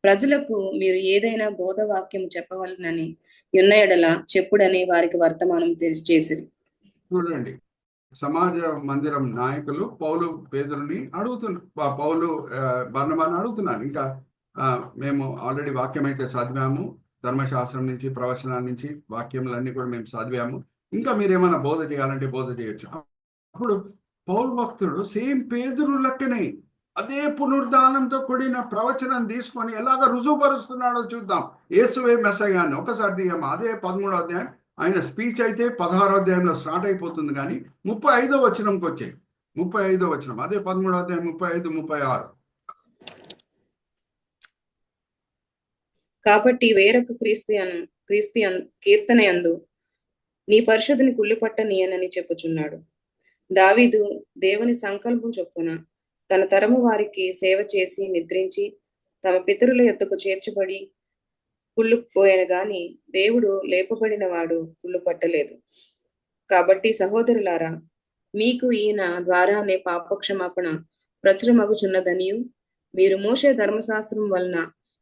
ప్రజలకు మీరు ఏదైనా బోధవాక్యం చెప్పవలనని ఉన్న ఎడల చెప్పుడని వారికి వర్తమానం తెలియజేసిరి. చూడండి, సమాజ మందిరం నాయకులు పౌలు పేదరుని పౌలు బర్నబాను అడుగుతున్నారు. ఇంకా మేము ఆల్రెడీ వాక్యం అయితే చదివాము, ధర్మశాస్త్రం నుంచి ప్రవచనాల నుంచి వాక్యములన్నీ కూడా మేము చదివాము, ఇంకా మీరేమైనా బోధ చేయాలంటే బోధ చేయొచ్చు. అప్పుడు పౌలు భక్తుడు సేమ్ పేదరు లెక్కనే అదే పునరుద్ధానంతో కూడిన ప్రవచనం తీసుకొని ఎలాగ రుజువుపరుస్తున్నాడో చూద్దాం. యేసువే మెస్సయాన్ని ఒకసారి తీయమ్మా. అదే 13వ అధ్యాయం. ఆయన స్పీచ్ అయితే 16వ అధ్యాయంలో స్టార్ట్ అయిపోతుంది, కానీ 35వ వచనంకి వచ్చాయి. 35వ వచనం, అదే 13వ అధ్యాయం 35, 36. కాబట్టి వేరొక కీర్తన యందు నీ పరిశుద్ధిని కుళ్ళుపట్టనీయనని చెప్పుచున్నాడు. దావీదు దేవుని సంకల్పం చొప్పున తన తరము వారికి సేవ చేసి నిద్రించి తమ పితరుల యొద్దకు చేర్చబడి కుళ్ళుపోయాను గాని దేవుడు లేపబడిన వాడు కుళ్ళు పట్టలేదు. కాబట్టి సహోదరులారా, మీకు ఈయన ద్వారానే పాపక్షమాపణ ప్రచురమగుచున్నదనియు మీరు మోషే ధర్మశాస్త్రం వలన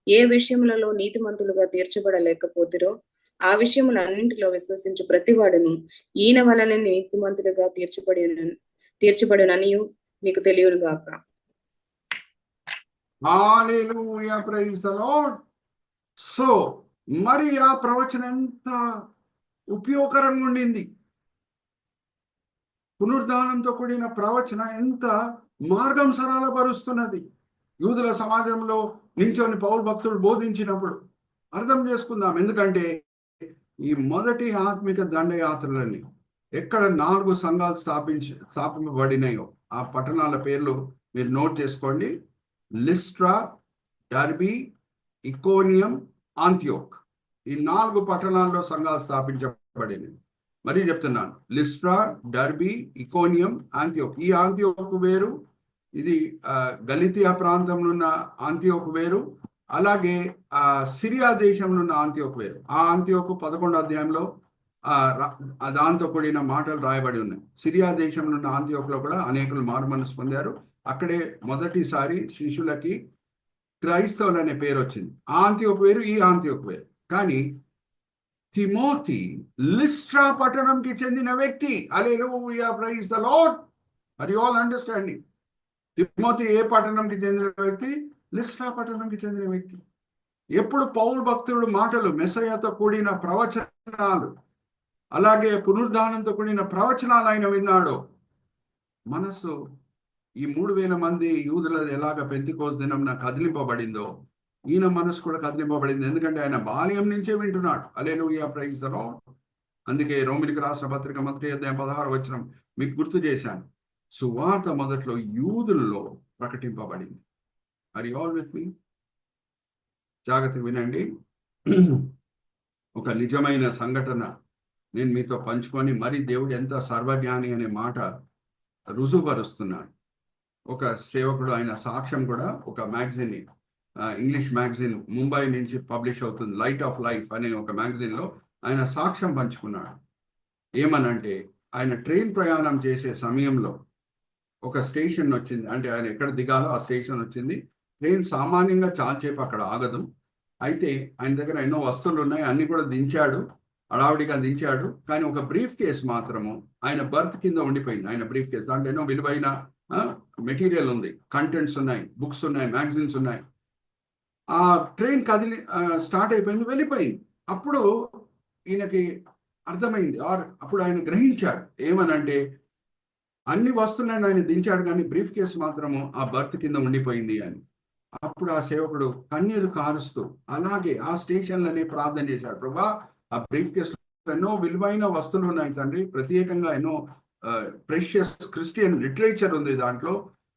ఏ విషయములలో నీతిమంతులుగా తీర్చబడలేకపోతిరో ఆ విషయములన్నింటిలో విశ్వసించు ప్రతివాడును ఈయన వలన నీతిమంతులుగా తీర్చబడిననియు మీకు తెలియను గాక. హల్లెలూయా, ప్రైజ్ ది లార్డ్. సో మరి ఆ ప్రవచనం ఎంత ఉపయోగకరంగా ఉండింది. పునరుద్ధానంతో కూడిన ప్రవచన ఎంత మార్గం సరళపరుస్తున్నది. యూదుల సమాజంలో నించొని పౌలు భక్తుడు బోధించినప్పుడు అర్థం చేసుకుందాం. ఎందుకంటే ఈ మొదటి ఆత్మిక దండయాత్రలన్నీ ఎక్కడ 4 సంఘాలు స్థాపింపబడినాయో ఆ పట్టణాల పేర్లు మీరు నోట్ చేసుకోండి. లిస్ట్రా, డర్బీ, ఇకోనియం, ఆంతియోక్. ఈ 4 పట్టణాల్లో సంఘాలు స్థాపించబడినవి. మరీ చెప్తున్నాను, లిస్ట్రా, డర్బీ, ఇకోనియం, ఆంతియోక్. ఈ ఆంతియోక్ వేరు, ఇది గలితియా ప్రాంతంలో ఉన్న ఆంతియోక్ వేరు, అలాగే సిరియా దేశంలో ఉన్న ఆంతియోక్ వేరు. ఆ ఆంతియోక్ 11వ అధ్యాయంలో దాంతో కూడిన మాటలు రాయబడి ఉన్నాయి. సిరియా దేశంలో ఉన్న ఆంతియోక్లో కూడా అనేకులు మారుమనసు పొందారు. అక్కడే మొదటిసారి శిష్యులకి క్రైస్తవులు అనే పేరు వచ్చింది. ఆ ఆంతియోక్ వేరు, ఈ ఆంతియోక్ వేరు. కానీ తిమోతి లిస్ట్రా పట్టణంకి చెందిన వ్యక్తి. Hallelujah, praise the lord. Are you all understanding? Timothy ఏ పట్టణంకి చెందిన వ్యక్తి? లిస్ట్రా పట్టణంకి చెందిన వ్యక్తి. ఎప్పుడు పౌలు భక్తుడు మాటలు, మెస్సయ్యతో కూడిన ప్రవచనాలు, అలాగే పునరుద్ధానంతో కూడిన ప్రవచనాలు ఆయన విన్నాడో మనసు ఈ 3000 మంది యూదుల ఎలాగ పెంతెకోస్తు దినంన కదిలింపబడిందో ఈయన మనసు కూడా కదిలింపబడింది. ఎందుకంటే ఆయన బాల్యం నుంచే వింటున్నాడు. హల్లెలూయా, ప్రైజ్ ది లార్డ్. అందుకే రోమిలికి రాసిన పత్రిక 1:16 వచనం మీకు గుర్తు చేశాను. సువార్త మొదట్లో యూదుల్లో ప్రకటింపబడింది. ఆర్ యు ఆల్ విత్ మీ? జాగ్రత్తగా వినండి. ఒక నిజమైన సంఘటన నేను మీతో పంచుకొని మరి దేవుడు ఎంత సర్వజ్ఞాని అనే మాట రుజువుపరుస్తున్నాడు. ఒక సేవకుడు ఆయన సాక్ష్యం కూడా ఒక మ్యాగజైన్, ఇంగ్లీష్ మ్యాగజైన్ ముంబై నుంచి పబ్లిష్ అవుతుంది, లైట్ ఆఫ్ లైఫ్ అనే ఒక మ్యాగజైన్ లో ఆయన సాక్ష్యం పంచుకున్నాడు. ఏమనంటే ఆయన ట్రైన్ ప్రయాణం చేసే సమయంలో ఒక స్టేషన్ వచ్చింది, అంటే ఆయన ఎక్కడ దిగాలో ఆ స్టేషన్ వచ్చింది. ట్రైన్ సామాన్యంగా చాలాసేపు అక్కడ ఆగదు. అయితే ఆయన దగ్గర ఎన్నో వస్తువులు ఉన్నాయి, అన్ని కూడా దించాడు, హడావుడిగా దించాడు. కానీ ఒక బ్రీఫ్ కేస్ మాత్రము ఆయన బర్త్ కింద ఉండిపోయింది. ఆయన బ్రీఫ్ కేస్ దాంట్లో ఎన్నో విలువైన మెటీరియల్ ఉంది, కంటెంట్స్ ఉన్నాయి, బుక్స్ ఉన్నాయి, మ్యాగజైన్స్ ఉన్నాయి. ఆ ట్రైన్ కదిలి స్టార్ట్ అయిపోయింది, వెళ్ళిపోయింది. అప్పుడు ఈయనకి అర్థమైంది, అప్పుడు ఆయన గ్రహించాడు ఏమనంటే అన్ని వస్తువులను ఆయన దించాడు కానీ బ్రీఫ్ కేసు మాత్రము ఆ బర్త్ కింద ఉండిపోయింది అని. అప్పుడు ఆ సేవకుడు కన్నీరు కారుస్తూ అలాగే ఆ స్టేషన్లని ప్రార్థన చేశాడు, ప్రభా ఆ బ్రీఫ్ కేసు ఎన్నో విలువైన వస్తువులు ఉన్నాయి తండ్రి, ప్రత్యేకంగా ఎన్నో ప్రెషియస్ క్రిస్టియన్ లిటరేచర్ ఉంది దాంట్లో,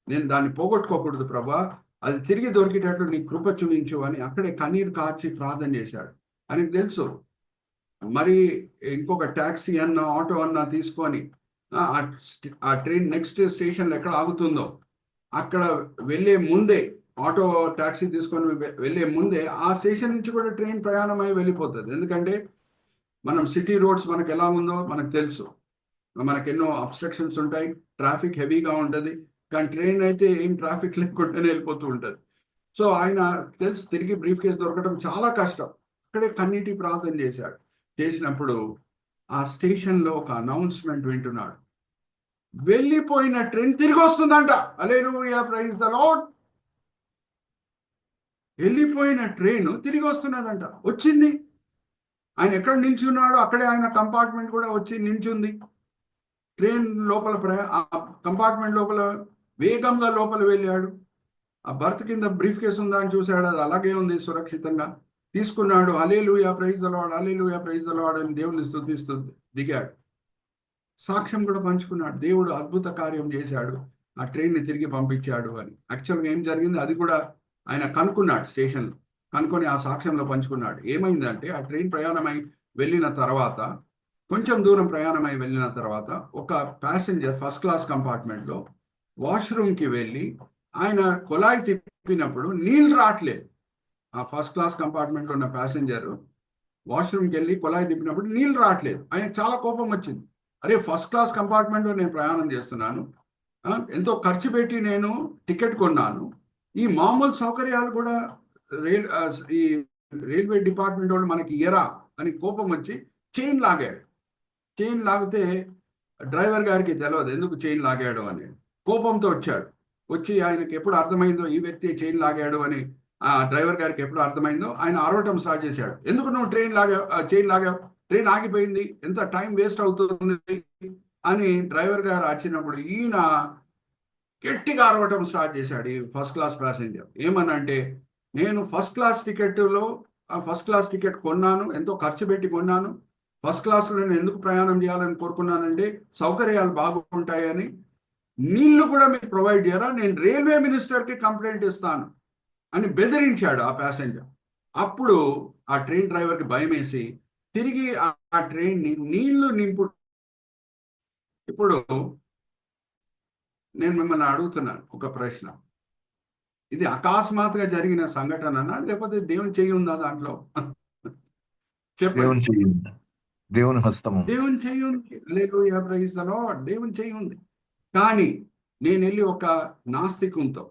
నేను దాన్ని పోగొట్టుకోకూడదు ప్రభా, అది తిరిగి దొరికేటట్లు నీ కృప చూపించు అని అక్కడే కన్నీరు కార్చి ప్రార్థన చేశాడు. ఆయనకు తెలుసు మరి ఇంకొక ట్యాక్సీ అన్నా ఆటో అన్నా తీసుకొని ఆ ట్రైన్ నెక్స్ట్ స్టేషన్లో ఎక్కడ ఆగుతుందో అక్కడ వెళ్ళే ముందే, ఆటో ట్యాక్సీ తీసుకొని వెళ్ళే ముందే ఆ స్టేషన్ నుంచి కూడా ట్రైన్ ప్రయాణం అయి వెళ్ళిపోతుంది. ఎందుకంటే మనం సిటీ రోడ్స్ మనకు ఎలా ఉందో మనకు తెలుసు, మనకు ఎన్నో అబ్స్ట్రక్షన్స్ ఉంటాయి, ట్రాఫిక్ హెవీగా ఉంటుంది. కానీ ట్రైన్ అయితే ఏం ట్రాఫిక్ లేకుండానే వెళ్ళిపోతూ ఉంటుంది. సో ఆయన తెలుసు తిరిగి బ్రీఫ్ కేసు దొరకడం చాలా కష్టం. అక్కడే కన్నీటి ప్రార్థన చేశాడు. చేసినప్పుడు ఆ స్టేషన్లో ఒక అనౌన్స్మెంట్ వింటున్నాడు, వెళ్ళిపోయిన ట్రైన్ తిరిగి వస్తుందంట. హల్లెలూయా, ప్రైజ్ ద లార్డ్. వెళ్ళిపోయిన ట్రైన్ తిరిగి వస్తున్నదంట. వచ్చింది, ఆయన ఎక్కడ నిల్చున్నాడో అక్కడే ఆయన కంపార్ట్మెంట్ కూడా వచ్చి నిల్చుంది. ట్రైన్ లోపల కంపార్ట్మెంట్ లోపల వేగంగా లోపల వెళ్ళాడు. ఆ బర్త్ కింద బ్రీఫ్ కేసు ఉందా అని చూశాడు, అది అలాగే ఉంది సురక్షితంగా. తీసుకున్నాడు, hallelujah praise the Lord, hallelujah praise the Lord అని దేవుని స్తుతిస్తూ దిగాడు. సాక్ష్యం కూడా పంచుకున్నాడు, దేవుడు అద్భుత కార్యం చేశాడు, ఆ ట్రైన్ని తిరిగి పంపించాడు అని. యాక్చువల్గా ఏం జరిగింది అది కూడా ఆయన కనుక్కున్నాడు, స్టేషన్లో కనుక్కొని ఆ సాక్ష్యంలో పంచుకున్నాడు. ఏమైందంటే ఆ ట్రైన్ ప్రయాణమై వెళ్ళిన తర్వాత, కొంచెం దూరం ప్రయాణమై వెళ్ళిన తర్వాత ఒక ప్యాసింజర్ ఫస్ట్ క్లాస్ కంపార్ట్మెంట్లో వాష్రూమ్కి వెళ్ళి ఆయన కొలాయి తిప్పినప్పుడు నీళ్ళు రావట్లేదు. ఆ ఫస్ట్ క్లాస్ కంపార్ట్మెంట్లో ఉన్న ప్యాసింజర్ వాష్రూమ్కి వెళ్ళి కొలాయి తిప్పినప్పుడు నీళ్ళు రావట్లేదు. ఆయన చాలా కోపం వచ్చింది, అరే ఫస్ట్ క్లాస్ కంపార్ట్మెంట్లో నేను ప్రయాణం చేస్తున్నాను, ఎంతో ఖర్చు పెట్టి నేను టికెట్ కొన్నాను, ఈ మామూలు సౌకర్యాలు కూడా ఈ రైల్వే డిపార్ట్మెంట్ వాళ్ళు మనకి ఇయరా అని కోపం వచ్చి చైన్ లాగాడు. చైన్ లాగితే డ్రైవర్ గారికి తెలియదు ఎందుకు చైన్ లాగాడు అని. కోపంతో వచ్చి ఆయనకి ఎప్పుడు అర్థమైందో ఈ వ్యక్తి చైన్ లాగాడు అని, ఆ డ్రైవర్ గారికి ఎప్పుడు అర్థమైందో ఆయన అరవటం స్టార్ట్ చేశాడు. ఎందుకు నువ్వు చైన్ లాగావు, ట్రైన్ ఆగిపోయింది, ఎంత టైం వేస్ట్ అవుతుంది అని డ్రైవర్ గారు వచ్చినప్పుడు ఈయన గట్టిగా అరవటం స్టార్ట్ చేశాడు. ఈ ఫస్ట్ క్లాస్ ప్యాసింజర్ ఏమనంటే, నేను ఫస్ట్ క్లాస్ టికెట్ కొన్నాను, ఎంతో ఖర్చు పెట్టి కొన్నాను, ఫస్ట్ క్లాస్లో నేను ఎందుకు ప్రయాణం చేయాలని కోరుకున్నానంటే సౌకర్యాలు బాగుంటాయని, నీళ్లు కూడా మీకు ప్రొవైడ్ చేయరా, నేను రైల్వే మినిస్టర్కి కంప్లైంట్ ఇస్తాను అని బెదిరించాడు ఆ ప్యాసింజర్. అప్పుడు ఆ ట్రైన్ డ్రైవర్కి భయం వేసి తిరిగి ఆ ట్రైన్ని నీళ్లు నింపు. ఇప్పుడు నేను మిమ్మల్ని అడుగుతున్నాను ఒక ప్రశ్న, ఇది అకస్మాత్తుగా జరిగిన సంఘటననా లేకపోతే దేవుని చెయ్యి ఉందా దాంట్లో? చెప్పండి. దేవుని హస్తము, దేవుని చెయ్యి ఉంది. హల్లెలూయా, ప్రైజ్ ద లార్డ్. దేవుని చెయ్యి ఉంది. కానీ నేను వెళ్ళి ఒక నాస్తికునితో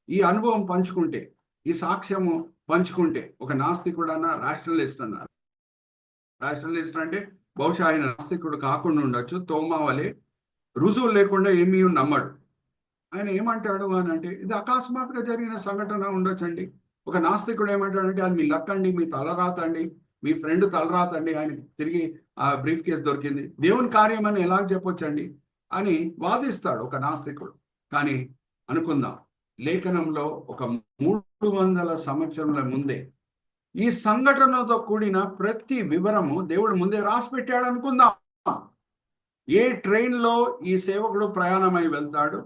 ఈ అనుభవం పంచుకుంటే, ఈ సాక్ష్యము పంచుకుంటే, ఒక నాస్తికుడన్నా రాషనలిస్ట్ అన్నారు. రాషనలిస్ట్ అంటే బహుశా ఆయన నాస్తికుడు కాకుండా ఉండొచ్చు, తోమా వలె రుజువు లేకుండా ఏమీ నమ్మడు. ఆయన ఏమంటాడు అని అంటే, ఇది అకస్మాత్తుగా జరిగిన సంఘటన ఉండొచ్చండి. ఒక నాస్తికుడు ఏమంటాడంటే, అది మీ లక్ అండి, మీ తలరాత అండి, మీ ఫ్రెండ్ తలరాత అండి, ఆయనకి తిరిగి ఆ బ్రీఫ్ కేసు దొరికింది, దేవుని కార్యం అని ఎలా చెప్పొచ్చండి అని వాదిస్తాడు ఒక నాస్తికుడు. కానీ అనుకుందాం, లేఖనంలో ఒక 300 సంవత్సరాల ముందే ఈ సంఘటనతో కూడిన ప్రతి వివరము దేవుడు ముందే రాసి పెట్టాడు అనుకుందాం. ఏ ట్రైన్లో ఈ సేవకుడు ప్రయాణమై వెళ్తాడు,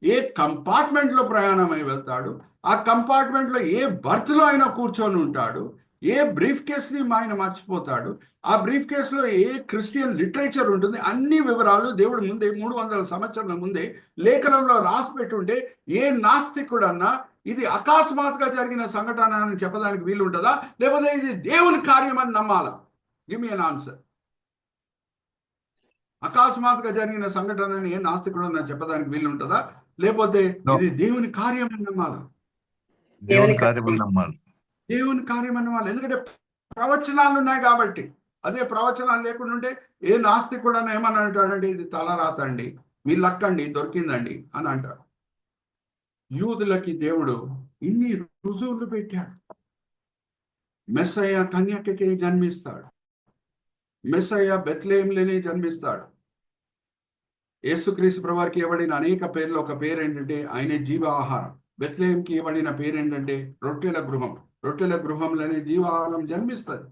ఏ కంపార్ట్మెంట్లో ప్రయాణమై వెళ్తాడు, ఆ కంపార్ట్మెంట్లో ఏ బర్త్లో అయినా కూర్చొని ఉంటాడు, ఏ బ్రీఫ్ కేస్ని ఆయన మర్చిపోతాడు? ఆ బ్రీఫ్ కేసులో ఏ క్రిస్టియన్ లిటరేచర్ ఉంటుంది? అన్ని వివరాలు దేవుడు ముందే 300 సంవత్సరాల ముందే లేఖనంలో రాసి పెట్టుంటే ఏ నాస్తికుడన్నా ఇది అకస్మాత్తుగా జరిగిన సంఘటన అని చెప్పడానికి వీలు ఉంటుందా? లేకపోతే ఇది దేవుని కార్యం అని నమ్మాలా? Give me an answer. అకస్మాత్తుగా జరిగిన సంఘటనని ఏ నాస్తికుడన్నా చెప్పడానికి వీలు ఉంటుందా? లేకపోతే No. ఇది దేవుని కార్యం అని నమ్మాలా? దేవుని కార్యం నమ్మాలి. దేవుని కార్యం అన్నవాళ్ళు. ఎందుకంటే ప్రవచనాలు ఉన్నాయి కాబట్టి. అదే ప్రవచనాలు లేకుండా ఉంటే ఏ నాస్తికుడు అని ఏమని అంటాడంటే ఇది తలరాత అండి, మీ లక్కండి, దొరికిందండి అని అంటాడు. యూదులకి దేవుడు ఇన్ని రుజువులు పెట్టాడు. మెస్సయ్య కన్యకకి జన్మిస్తాడు. మెస్సయ్య బెత్లెహేంలోనే జన్మిస్తాడు. యేసుక్రీస్తు ప్రభువారికి ఇవ్వబడిన అనేక పేర్లు ఒక పేరు ఏంటంటే ఆయనే జీవ ఆహారం. బెత్లెహేంకి ఇవ్వబడిన పేరు ఏంటంటే రొట్టెల గృహం. రొట్టెల గృహంలోనే జీవాహారం జన్మిస్తుంది.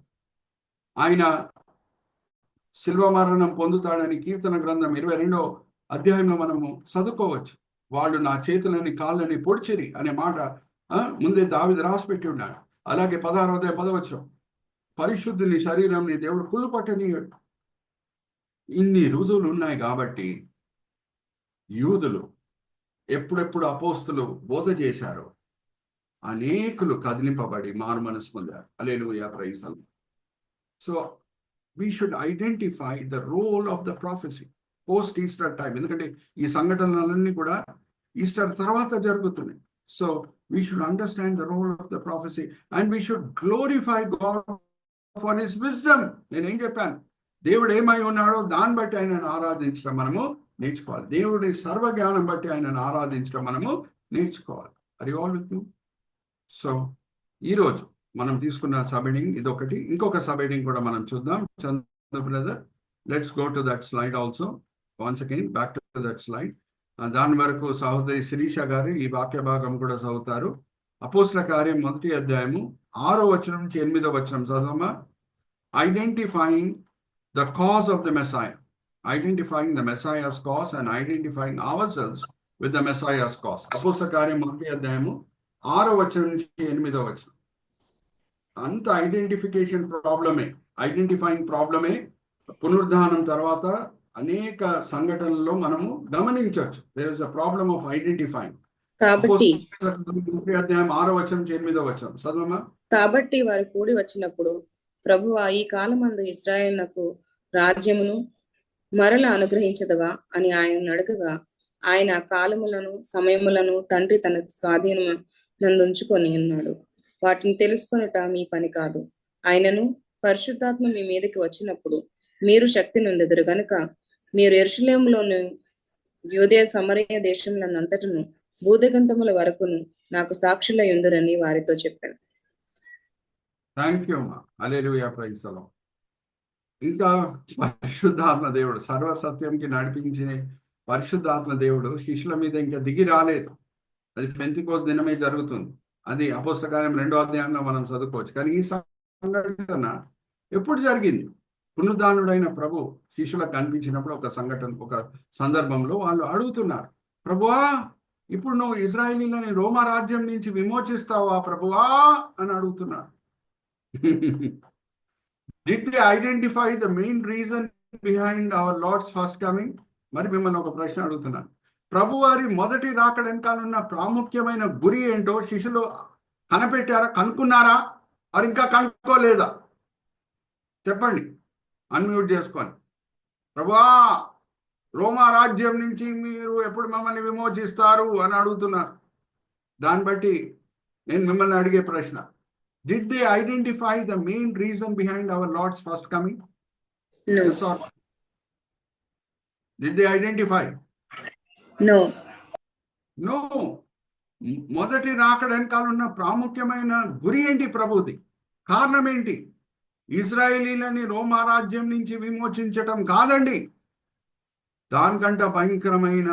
ఆయన శిల్వ మరణం పొందుతాడని కీర్తన గ్రంథం 22వ అధ్యాయంలో మనము చదువుకోవచ్చు. వాళ్ళు నా చేతులని కాళ్ళని పొడిచిరి అనే మాట ముందే దావీదు రాసి పెట్టి ఉన్నాడు. అలాగే 16వ అధ్యాయం 10వ వచనం, పరిశుద్ధుని శరీరంని దేవుడు కుళ్ళు పట్టనీయడు. ఇన్ని రుజువులు ఉన్నాయి కాబట్టి యూదులు ఎప్పుడెప్పుడు అపోస్తులు బోధ చేశారో అనేకులు కదిలింపబడి మారు మనసు పొందారు. Hallelujah, praise the lord. So we should identify the role of the prophecy post Easter time. ఎందుకంటే ఈ సంఘటనలన్నీ కూడా ఈస్టర్ తర్వాత జరుగుతున్నాయి. So we should understand the role of the prophecy and we should glorify God for his wisdom. నేనేం చెప్పాను? దేవుడు ఏమై ఉన్నాడో దాన్ని బట్టి ఆయనను ఆరాధించడం మనము నేర్చుకోవాలి. దేవుడి సర్వజ్ఞానం బట్టి ఆయనను ఆరాధించడం మనము నేర్చుకోవాలి. అది ఆల్ విత్ యూ. సో ఈరోజు మనం తీసుకున్న సబ్ హెడ్డింగ్ ఇదొకటి. ఇంకొక సబ్ హెడ్డింగ్ కూడా మనం చూద్దాం. Chandra brother, let's go to that slide also once again, back to that slide. దాని వరకు సహోదరి శిరీష గారు ఈ వాక్య భాగం కూడా చదువుతారు. అపోస్తల కార్యం 1వ అధ్యాయము 6వ వచనం నుంచి 8వ వచనం చదవమా. Identifying the cause of the Messiah, identifying the Messiah's cause and identifying ourselves with the Messiah's cause. అపోస్తల కార్యం 1వ అధ్యాయము 6వ వచనం నుంచి 8వ వచనం. అంత ఐడెంటిఫికేషన్ ప్రాబ్లమే, ఐడెంటిఫైయింగ్ ప్రాబ్లమే పునరుద్ధానం తర్వాత అనేక సంఘటనల్లో మనము గమనించవచ్చు. There is a problem of identifying. కాబట్టి 1వ అధ్యాయం 6వ వచనం నుంచి 8వ వచనం చదవమా. కాబట్టి వారు కూడి వచ్చినప్పుడు ప్రభువా ఈ కాలమందు ఇశ్రాయేలునకు రాజ్యమును మరల అనుగ్రహించదవా అని ఆయన అడగగా, ఆయన కాలములను సమయములను తండ్రి తన స్వాధీనమునందుంచుకొని ఉన్నాడు. వాటిని తెలుసుకొనుట మీ పని కాదు. ఆయనను పరిశుద్ధాత్మ మీ మీదకి వచ్చినప్పుడు మీరు శక్తి నొందెదరు గనుక మీరు యెరూషలేములోను యూదయ సమరయ దేశములంతటను భూదిగంతముల వరకును నాకు సాక్షులై ఉందురని వారితో చెప్పాను. థ్యాంక్ యూ అమ్మా. హల్లెలూయా, ప్రైజ్ ది లార్డ్. ఇంకా పరిశుద్ధాత్మ దేవుడు, సర్వసత్యంకి నడిపించిన పరిశుద్ధాత్మ దేవుడు శిష్యుల మీద ఇంకా దిగి రాలేదు. అది పెంతెకోస్తు దినమే జరుగుతుంది. అది అపోస్తల కార్యం 2వ అధ్యాయంలో మనం చదువుకోవచ్చు. కానీ ఈ సంఘటన ఎప్పుడు జరిగింది? పునరుద్ధానుడైన ప్రభు శిష్యులకు కనిపించినప్పుడు ఒక సంఘటన, ఒక సందర్భంలో వాళ్ళు అడుగుతున్నారు, ప్రభువా ఇప్పుడు నువ్వు ఇశ్రాయేలీయులని రోమా రాజ్యం నుంచి విమోచిస్తావా ప్రభువా అని అడుగుతున్నారు. Did they identify the main reason behind our Lord's first coming? మరి మిమ్మల్ని ఒక ప్రశ్న అడుగుతున్నాను. ప్రభువారి మొదటి రాకడ వెనకాలన్న ప్రాముఖ్యమైన గురి ఏంటో శిష్యులు కనిపెట్టారా, కనుక్కున్నారా? మరి ఇంకా కనుక్కోలేదా? చెప్పండి, అన్మ్యూట్ చేసుకొని. ప్రభువా రోమా రాజ్యం నుంచి మీరు ఎప్పుడు మమ్మల్ని విమోచిస్తారు అని అడుగుతున్నారు. దాన్ని బట్టి నేను మిమ్మల్ని అడిగే ప్రశ్న, did they identify the main reason behind our Lord's first coming? No. Yes or no? Did they identify? No. No. మొదటి రాకడ వెనకాల ఉన్న ప్రాముఖ్యమైన గురి ఏంటి ప్రభుది? కారణం ఏంటి? ఇశ్రాయేలీయులని రోమా రాజ్యం నుంచి విమోచించటం కాదండి. దానికంటే భయంకరమైన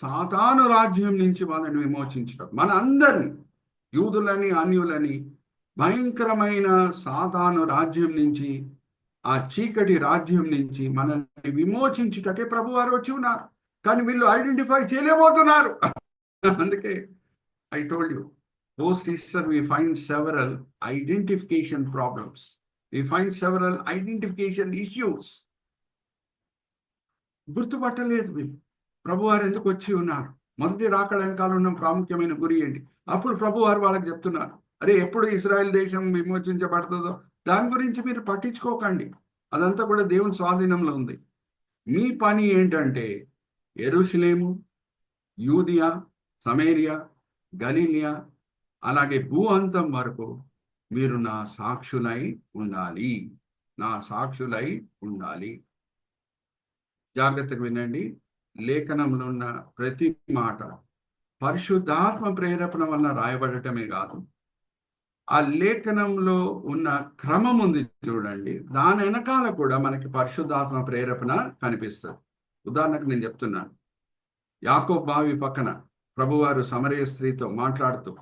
సాతాను రాజ్యం నుంచి వాళ్ళని విమోచించటం. మన అందరినీ, యూదులని అన్యులని, భయంకరమైన సాతాను రాజ్యం నుంచి, ఆ చీకటి రాజ్యం నుంచి మనల్ని విమోచించుటకే ప్రభువారు వచ్చి ఉన్నారు. కానీ వీళ్ళు ఐడెంటిఫై చేయలేకపోతున్నారు. అందుకే I told you, Post-Easter, we find several identification problems. We find several identification issues. గుర్తుపట్టలేదు వీళ్ళు ప్రభువారు ఎందుకు వచ్చి ఉన్నారు, మొదటి రాకడ వెనకాల ఉన్న ప్రాముఖ్యమైన గురి ఏంటి. అప్పుడు ప్రభువారు వాళ్ళకి చెప్తున్నారు, అరే ఎప్పుడు ఇశ్రాయేల్ దేశం విమోచించబడుతుందో దాని గురించి మీరు పట్టించుకోకండి, అదంతా కూడా దేవుని స్వాధీనంలో ఉంది. మీ పని ఏంటంటే యెరూషలేము, యూదియా, సమేరియా, గలీలియా, అలాగే భూ అంతం వరకు మీరు నా సాక్షులై ఉండాలి, నా సాక్షులై ఉండాలి. జాగ్రత్తగా వినండి, లేఖనంలో ఉన్న ప్రతి మాట పరిశుద్ధాత్మ ప్రేరేపణ వలన రాయబడటమే కాదు, ఆ లేఖనంలో ఉన్న క్రమం ఉంది చూడండి, దాని వెనకాల కూడా మనకి పరిశుద్ధాత్మ ప్రేరేపణ కనిపిస్తుంది. ఉదాహరణకు నేను చెప్తున్నాను, యాకోబు బావి పక్కన ప్రభువారు సమరయ స్త్రీతో మాట్లాడుతూ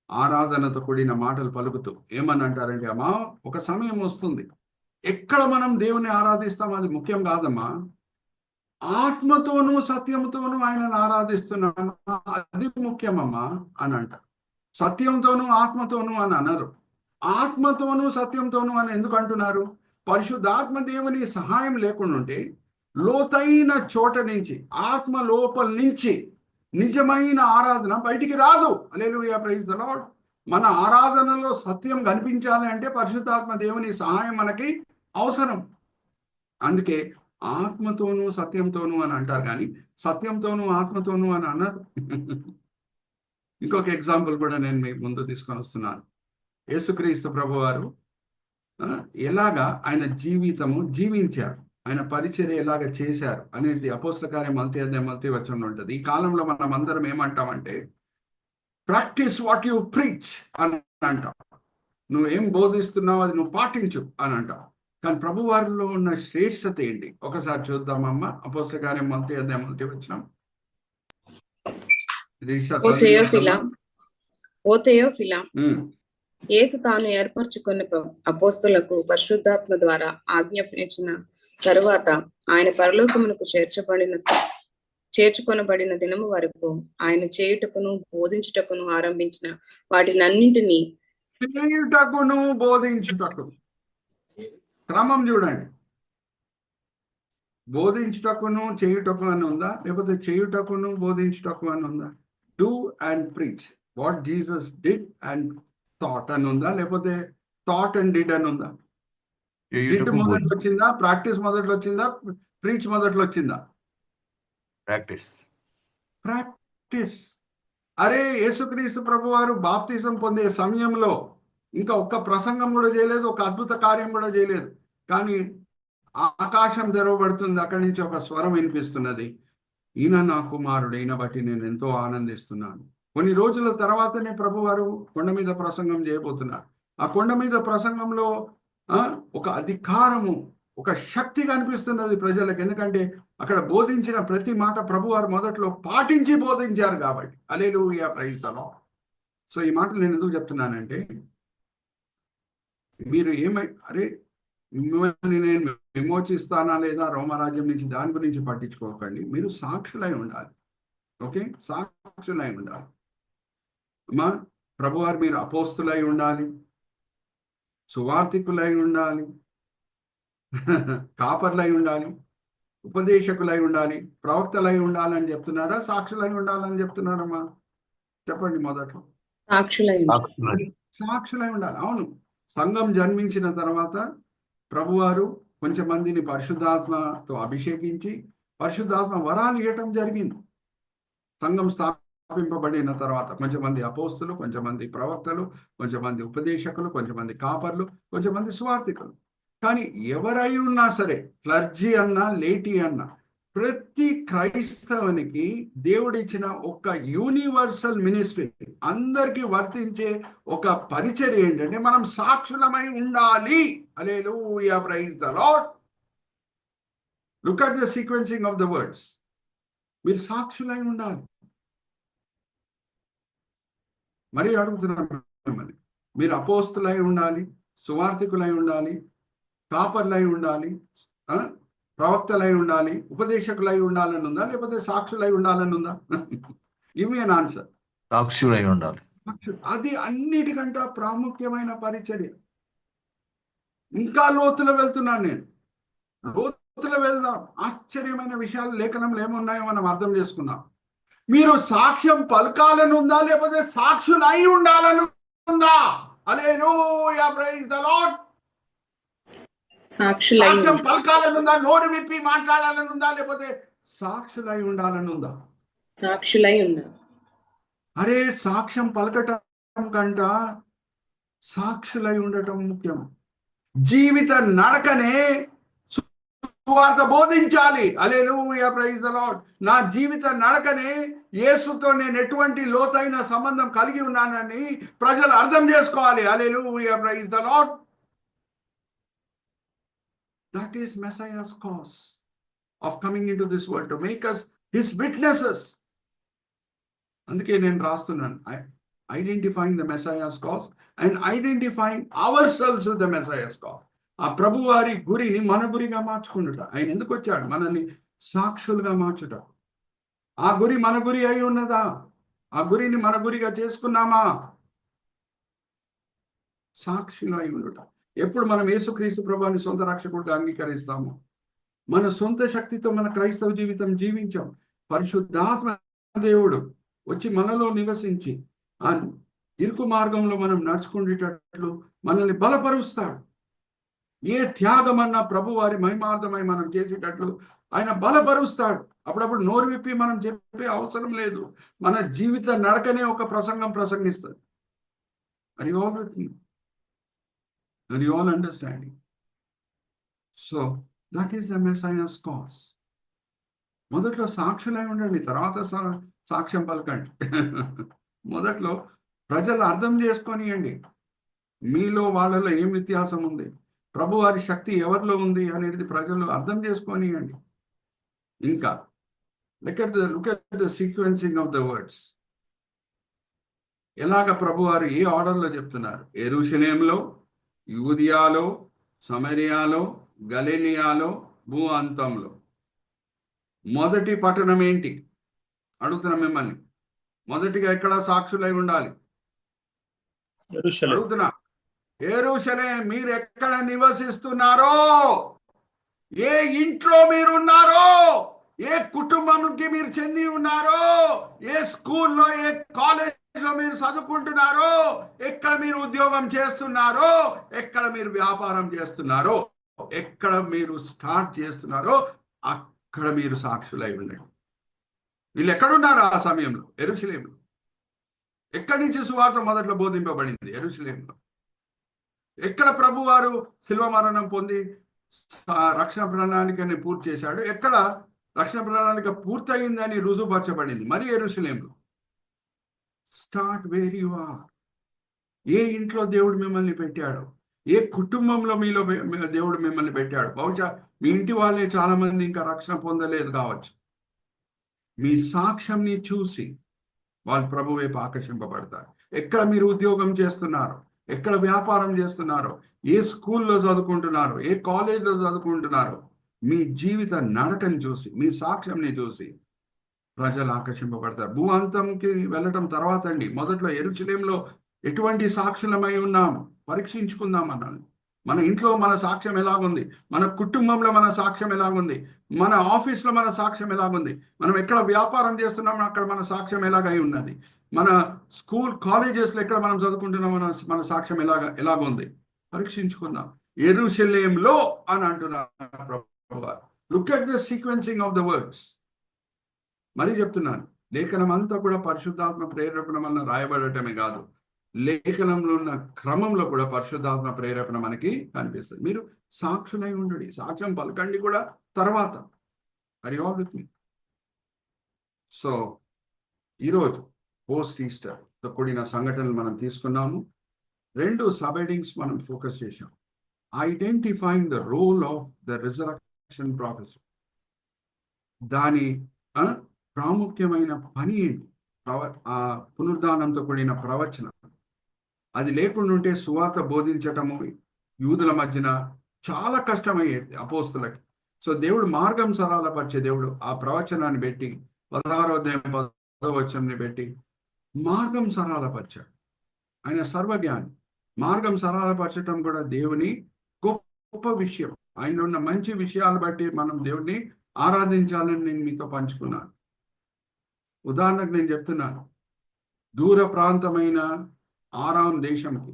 ఆరాధనతో కూడిన మాటలు పలుకుతూ ఏమని అంటారంటే, అమ్మా ఒక సమయం వస్తుంది ఎక్కడ మనం దేవుని ఆరాధిస్తాం అది ముఖ్యం కాదమ్మా, ఆత్మతోనూ సత్యంతోనూ ఆయనను ఆరాధిస్తున్నామా అది ముఖ్యమమ్మా అని అంటారు. సత్యంతోనూ ఆత్మతోనూ అని అనరు, ఆత్మతోనూ సత్యంతోనూ అని ఎందుకు అంటున్నారు? పరిశుద్ధాత్మ దేవుని సహాయం లేకుండా ఉంటే లోతైన చోట నుంచి, ఆత్మ లోపల నుంచి నిజమైన ఆరాధన బయటికి రాదు. హల్లెలూయా, ప్రైజ్ ది లార్డ్. మన ఆరాధనలో సత్యం కనిపించాలి అంటే పరిశుద్ధాత్మ దేవుని సహాయం మనకి అవసరం. అందుకే ఆత్మతోనూ సత్యంతోనూ అని అంటారు, కానీ సత్యంతోనూ ఆత్మతోనూ అని అన్నారు. ఇంకొక ఎగ్జాంపుల్ కూడా నేను మీ ముందు తీసుకొని వస్తున్నాను. యేసుక్రీస్తు ప్రభువారు ఎలాగా ఆయన జీవితము జీవించారు, ఆయన పరిచర్య ఎలాగ చేశారు అనేది అపోస్తల కార్యం 1:1 ఉంటుంది. ఈ కాలంలో మనం అందరం ఏమంటామంటే ప్రాక్టీస్ వాట్ యు ప్రీచ్ అని అంటాం. నువ్వేం బోధిస్తున్నావు అది నువ్వు పాటించు అని అంటాం. కానీ ప్రభు వారిలో ఉన్న శ్రేష్టత ఏంటి ఒకసారి చూద్దామమ్మా. అపోస్తల కార్యం 1:1 ఓ థెయోఫిలా, యేసు తాను ఏర్పరచుకున్న అపోస్తలకు పరిశుద్ధాత్మ ద్వారా ఆజ్ఞాపించిన తరువాత ఆయన పరలోకమునకు చేర్చుకొనబడిన దినము వరకు ఆయన చేయుటకును బోధించుటకును ఆరంభించిన వాటినన్నింటినీ బోధించుటకు క్రమం చూడండి. బోధించుటకును చేయుటకు అని ఉందా, లేకపోతే చేయుటకును బోధించుటకు అని ఉందా? Do and preach what Jesus did and thought అని ఉందా, లేకపోతే థాట్ అండ్ డిడ్ అని ఉందా? డిడ్ మొదట్లో వచ్చిందా, ప్రాక్టీస్ మొదట్లో వచ్చిందా, ప్రీచ్ మొదట్లో వచ్చిందా? ప్రాక్టీస్. అరే యేసుక్రీస్తు ప్రభు వారు బాప్తిజం పొందే సమయంలో ఇంకా ఒక్క ప్రసంగం కూడా చేయలేదు, ఒక అద్భుత కార్యం కూడా చేయలేదు, కానీ ఆకాశం తెరవబడుతుంది, అక్కడి నుంచి ఒక స్వరం వినిపిస్తున్నది, ఈయన నా కుమారుడు, ఈయన బట్టి నేను ఎంతో ఆనందిస్తున్నాను. కొన్ని రోజుల తర్వాతనే ప్రభు వారు కొండ మీద ప్రసంగం చేయబోతున్నారు. ఆ కొండ మీద ప్రసంగంలో ఒక అధికారము, ఒక శక్తి కనిపిస్తున్నది ప్రజలకు. ఎందుకంటే అక్కడ బోధించిన ప్రతి మాట ప్రభు వారు మొదట్లో పాటించి బోధించారు కాబట్టి. హల్లెలూయా, ప్రైజ్ ది లార్డ్. సో ఈ మాటలు నేను ఎందుకు చెప్తున్నానంటే, మీరు అరే మిమ్మల్ని నేను విమోచిస్తానా లేదా రోమరాజ్యం నుంచి, దాని గురించి పట్టించుకోకండి. మీరు సాక్షులై ఉండాలి. ఓకే, సాక్షులై ఉండాలి అమ్మా. ప్రభువారు మీరు అపోస్తులై ఉండాలి, సువార్తికులై ఉండాలి, కాపర్లై ఉండాలి, ఉపదేశకులై ఉండాలి, ప్రవక్తలై ఉండాలని చెప్తున్నారా, సాక్షులై ఉండాలని చెప్తున్నారమ్మా? చెప్పండి. మొదట్లో సాక్షులై ఉండాలి. అవును, సంఘం జన్మించిన తర్వాత ప్రభువారు కొంచెం మందిని పరిశుద్ధాత్మతో అభిషేకించి పరిశుద్ధాత్మ వరాలు ఇవ్వటం జరిగింది. సంఘం స్థాపింపబడిన తర్వాత కొంచెమంది అపోస్తులు, కొంచెమంది ప్రవక్తలు, కొంచెమంది ఉపదేశకులు, కొంచెమంది కాపర్లు, కొంచెమంది స్వార్థికులు. కానీ ఎవరై ఉన్నా సరే, క్లర్జీ అన్నా లేటీ అన్నా, ప్రతి క్రైస్తవునికి దేవుడిచ్చిన ఒక యూనివర్సల్ మినిస్ట్రీ, అందరికీ వర్తించే ఒక పరిచర్య ఏంటంటే మనం సాక్షులమై ఉండాలి. Hallelujah, praise the lord. Look at the sequencing of the words. మీరు సాక్షులై ఉండాలి. మరి అడుగుతున్నాను మిమ్మల్ని, మీరు అపోస్తులై ఉండాలి, సువార్తికులై ఉండాలి, కాపర్లై ఉండాలి, ప్రవక్తలై ఉండాలి, ఉపదేశకులై ఉండాలని ఉందా, లేకపోతే సాక్షులై ఉండాలని ఉందా? Give me an answer. సాక్షులై ఉండాలి. అది అన్నిటికంటే ప్రాముఖ్యమైన పరిచర్య. ఇంకా లోతులో వెళ్తున్నాను నేను. లోతులో వెళ్దాం. ఆశ్చర్యమైన విషయాలు లేఖనంలో ఏమున్నాయో మనం అర్థం చేసుకుందాం. మీరు సాక్ష్యం పలకాలనుందా, లేకపోతే సాక్షులు అయి ఉండాలనుందా? హల్లెలూయా, ప్రైజ్ ద లార్డ్. సాక్షులై సాక్ష్యం పలకాలనుందా, నోరు విప్పి మాట్లాడాలనుందా, లేకపోతే సాక్షులై ఉండాలనుందా? సాక్షులై ఉన్నారు. అరే, సాక్ష్యం పలకటం కంట సాక్షులై ఉండటం ముఖ్యం. జీవిత నడకనే సువార్త బోధించాలి. హల్లెలూయా, ప్రైజ్ ద లార్డ్. నా జీవిత నడకనే యేసుతో నేను ఎటువంటి లోతైన సంబంధం కలిగి ఉన్నానని ప్రజలు అర్థం చేసుకోవాలి. Hallelujah, praise the lord. That is Messiah's cause of coming into this world to make us his witnesses. అందుకే నేను రాస్తున్నాను, identifying the Messiah's cause and identifying ourselves the Messiah's cause. ఆ ప్రభు వారి గురిని మన గురిగా మార్చుకుంటుట. ఆయన ఎందుకు వచ్చాడు? మనల్ని సాక్షులుగా మార్చుట. ఆ గురి మన గురి అయి ఉన్నదా? ఆ గురిని మన గురిగా చేసుకున్నామా? సాక్షులు అయి ఉండుట. ఎప్పుడు మనం యేసుక్రీస్తు ప్రభువుని సొంత రక్షకుడిగా అంగీకరిస్తాము, మన సొంత శక్తితో మన క్రైస్తవ జీవితం జీవించాం. పరిశుద్ధాత్మ దేవుడు వచ్చి మనలో నివసించి ఆ ఇరుకు మార్గంలో మనం నడుచుకునేటట్లు మనల్ని బలపరుస్తాడు. ఏ త్యాగమన్నా ప్రభు వారి మహిమార్థమై మనం చేసేటట్లు ఆయన బలపరుస్తాడు. అప్పుడప్పుడు నోరు విప్పి మనం చెప్పే అవసరం లేదు. మన జీవిత నడకనే ఒక ప్రసంగం ప్రసంగిస్తుంది. Are you all with me? Are you all understanding? So that is the Messiah's cause. మొదట్లో సాక్షులై ఉండండి, తర్వాత సాక్ష్యం పలకండి. మొదట్లో ప్రజలు అర్థం చేసుకొనియండి మీలో వాళ్ళలో ఏం వ్యత్యాసం ఉంది, ప్రభు వారి శక్తి ఎవరిలో ఉంది అనేది ప్రజలు అర్థం చేసుకొనియండి. ఇంకా look at the sequencing of the words. ఎలాగ ప్రభు వారు ఏ ఆర్డర్లో చెప్తున్నారు? యెరూషలేములో, యూదియాలో, సమరియలో, గలిలయలో, భూ అంతంలో. మొదటి పట్టణం ఏంటి అడుగుతున్నా మిమ్మల్ని? మొదటిగా ఎక్కడ సాక్షులై ఉండాలి అడుగుతున్నా? యెరూషలేం. మీరు ఎక్కడ నివసిస్తున్నారో, ఏ ఇంట్లో మీరు ఉన్నారో, ఏ కుటుంబంకి మీరు చెంది ఉన్నారో, ఏ స్కూల్లో, ఏ కాలేజ్లో మీరు చదువుకుంటున్నారో, ఎక్కడ మీరు ఉద్యోగం చేస్తున్నారో, ఎక్కడ మీరు వ్యాపారం చేస్తున్నారో, ఎక్కడ మీరు స్టార్ట్ చేస్తున్నారో, అక్కడ మీరు సాక్షులై ఉండండి. వీళ్ళు ఎక్కడున్నారు ఆ సమయంలో? యెరూషలేంలో. ఎక్కడి నుంచి సువార్త మొదట్లో బోధింపబడింది? యెరూషలేంలో. ఎక్కడ ప్రభు వారు శిలువ మరణం పొంది రక్షణ ప్రణాళికని పూర్తి చేశాడు? ఎక్కడ రక్షణ ప్రణాళిక పూర్తయిందని రుజువుపరచబడింది? మరి యెరూషలేంలో. Start where you are. ఏ ఇంట్లో దేవుడు మిమ్మల్ని పెట్టాడు, ఏ కుటుంబంలో మీలో దేవుడు మిమ్మల్ని పెట్టాడు. బహుశా మీ ఇంటి వాళ్ళే చాలా మంది ఇంకా రక్షణ పొందలేదు కావచ్చు. మీ సాక్ష్యంని చూసి వాళ్ళు ప్రభు వైపు ఆకర్షింపబడతారు. ఎక్కడ మీరు ఉద్యోగం చేస్తున్నారో, ఎక్కడ వ్యాపారం చేస్తున్నారో, ఏ స్కూల్లో చదువుకుంటున్నారో, ఏ కాలేజ్లో చదువుకుంటున్నారో, మీ జీవిత నడకని చూసి, మీ సాక్ష్యంని చూసి ప్రజలు ఆకర్షింపబడతారు. భూ అంతంకి వెళ్ళటం తర్వాత అండి. మొదట్లో యెరూషలేంలో ఎటువంటి సాక్షులమై ఉన్నాం పరీక్షించుకుందాం అన్నాను. మన ఇంట్లో మన సాక్ష్యం ఎలాగుంది, మన కుటుంబంలో మన సాక్ష్యం ఎలాగుంది, మన ఆఫీస్లో మన సాక్ష్యం ఎలాగుంది, మనం ఎక్కడ వ్యాపారం చేస్తున్నామో అక్కడ మన సాక్ష్యం ఎలాగై ఉన్నది, మన స్కూల్ కాలేజెస్లో ఎక్కడ మనం చదువుకుంటున్నాం మన సాక్ష్యం ఎలాగుంది పరీక్షించుకుందాం. యెరూషలేంలో అని అంటున్నారు. Look at the sequencing of the words. మరి చెప్తున్నాను, లేఖనం అంతా కూడా పరిశుద్ధాత్మ ప్రేరేపణ వలన రాయబడటమే కాదు, లేఖనంలో ఉన్న క్రమంలో కూడా పరిశుద్ధాత్మ ప్రేరేపణ మనకి కనిపిస్తుంది. మీరు సాక్షులై ఉండండి, సాక్ష్యం పలకండి కూడా తర్వాత. Are you all with me? So ఈరోజు పోస్ట్ ఈస్టర్తో కూడిన సంఘటనలు మనం తీసుకున్నాము. 2 సబ్ హెడింగ్స్ మనం ఫోకస్ చేశాం. Identifying the role of the resurrection prophecy. దాని ప్రాముఖ్యమైన పని ఏంటి? పునరుద్ధానంతో కూడిన ప్రవచనం. అది లేకుండా ఉంటే సువార్త బోధించటము యూదుల మధ్యన చాలా కష్టమయ్యేది అపోస్తులకి. సో దేవుడు మార్గం సరళపరిచే దేవుడు ఆ ప్రవచనాన్ని పెట్టి 16వ అధ్యాయం 10వ వచనాన్ని పెట్టి మార్గం సరళపరిచాడు. ఆయన సర్వజ్ఞాని. మార్గం సరళపరచడం కూడా దేవుని గొప్ప విషయం. ఆయన ఉన్న మంచి విషయాలు బట్టి మనం దేవుణ్ణి ఆరాధించాలని నేను మీతో పంచుకున్నాను. ఉదాహరణకు నేను చెప్తున్నాను, దూర ప్రాంతమైన ఆరాం దేశంకి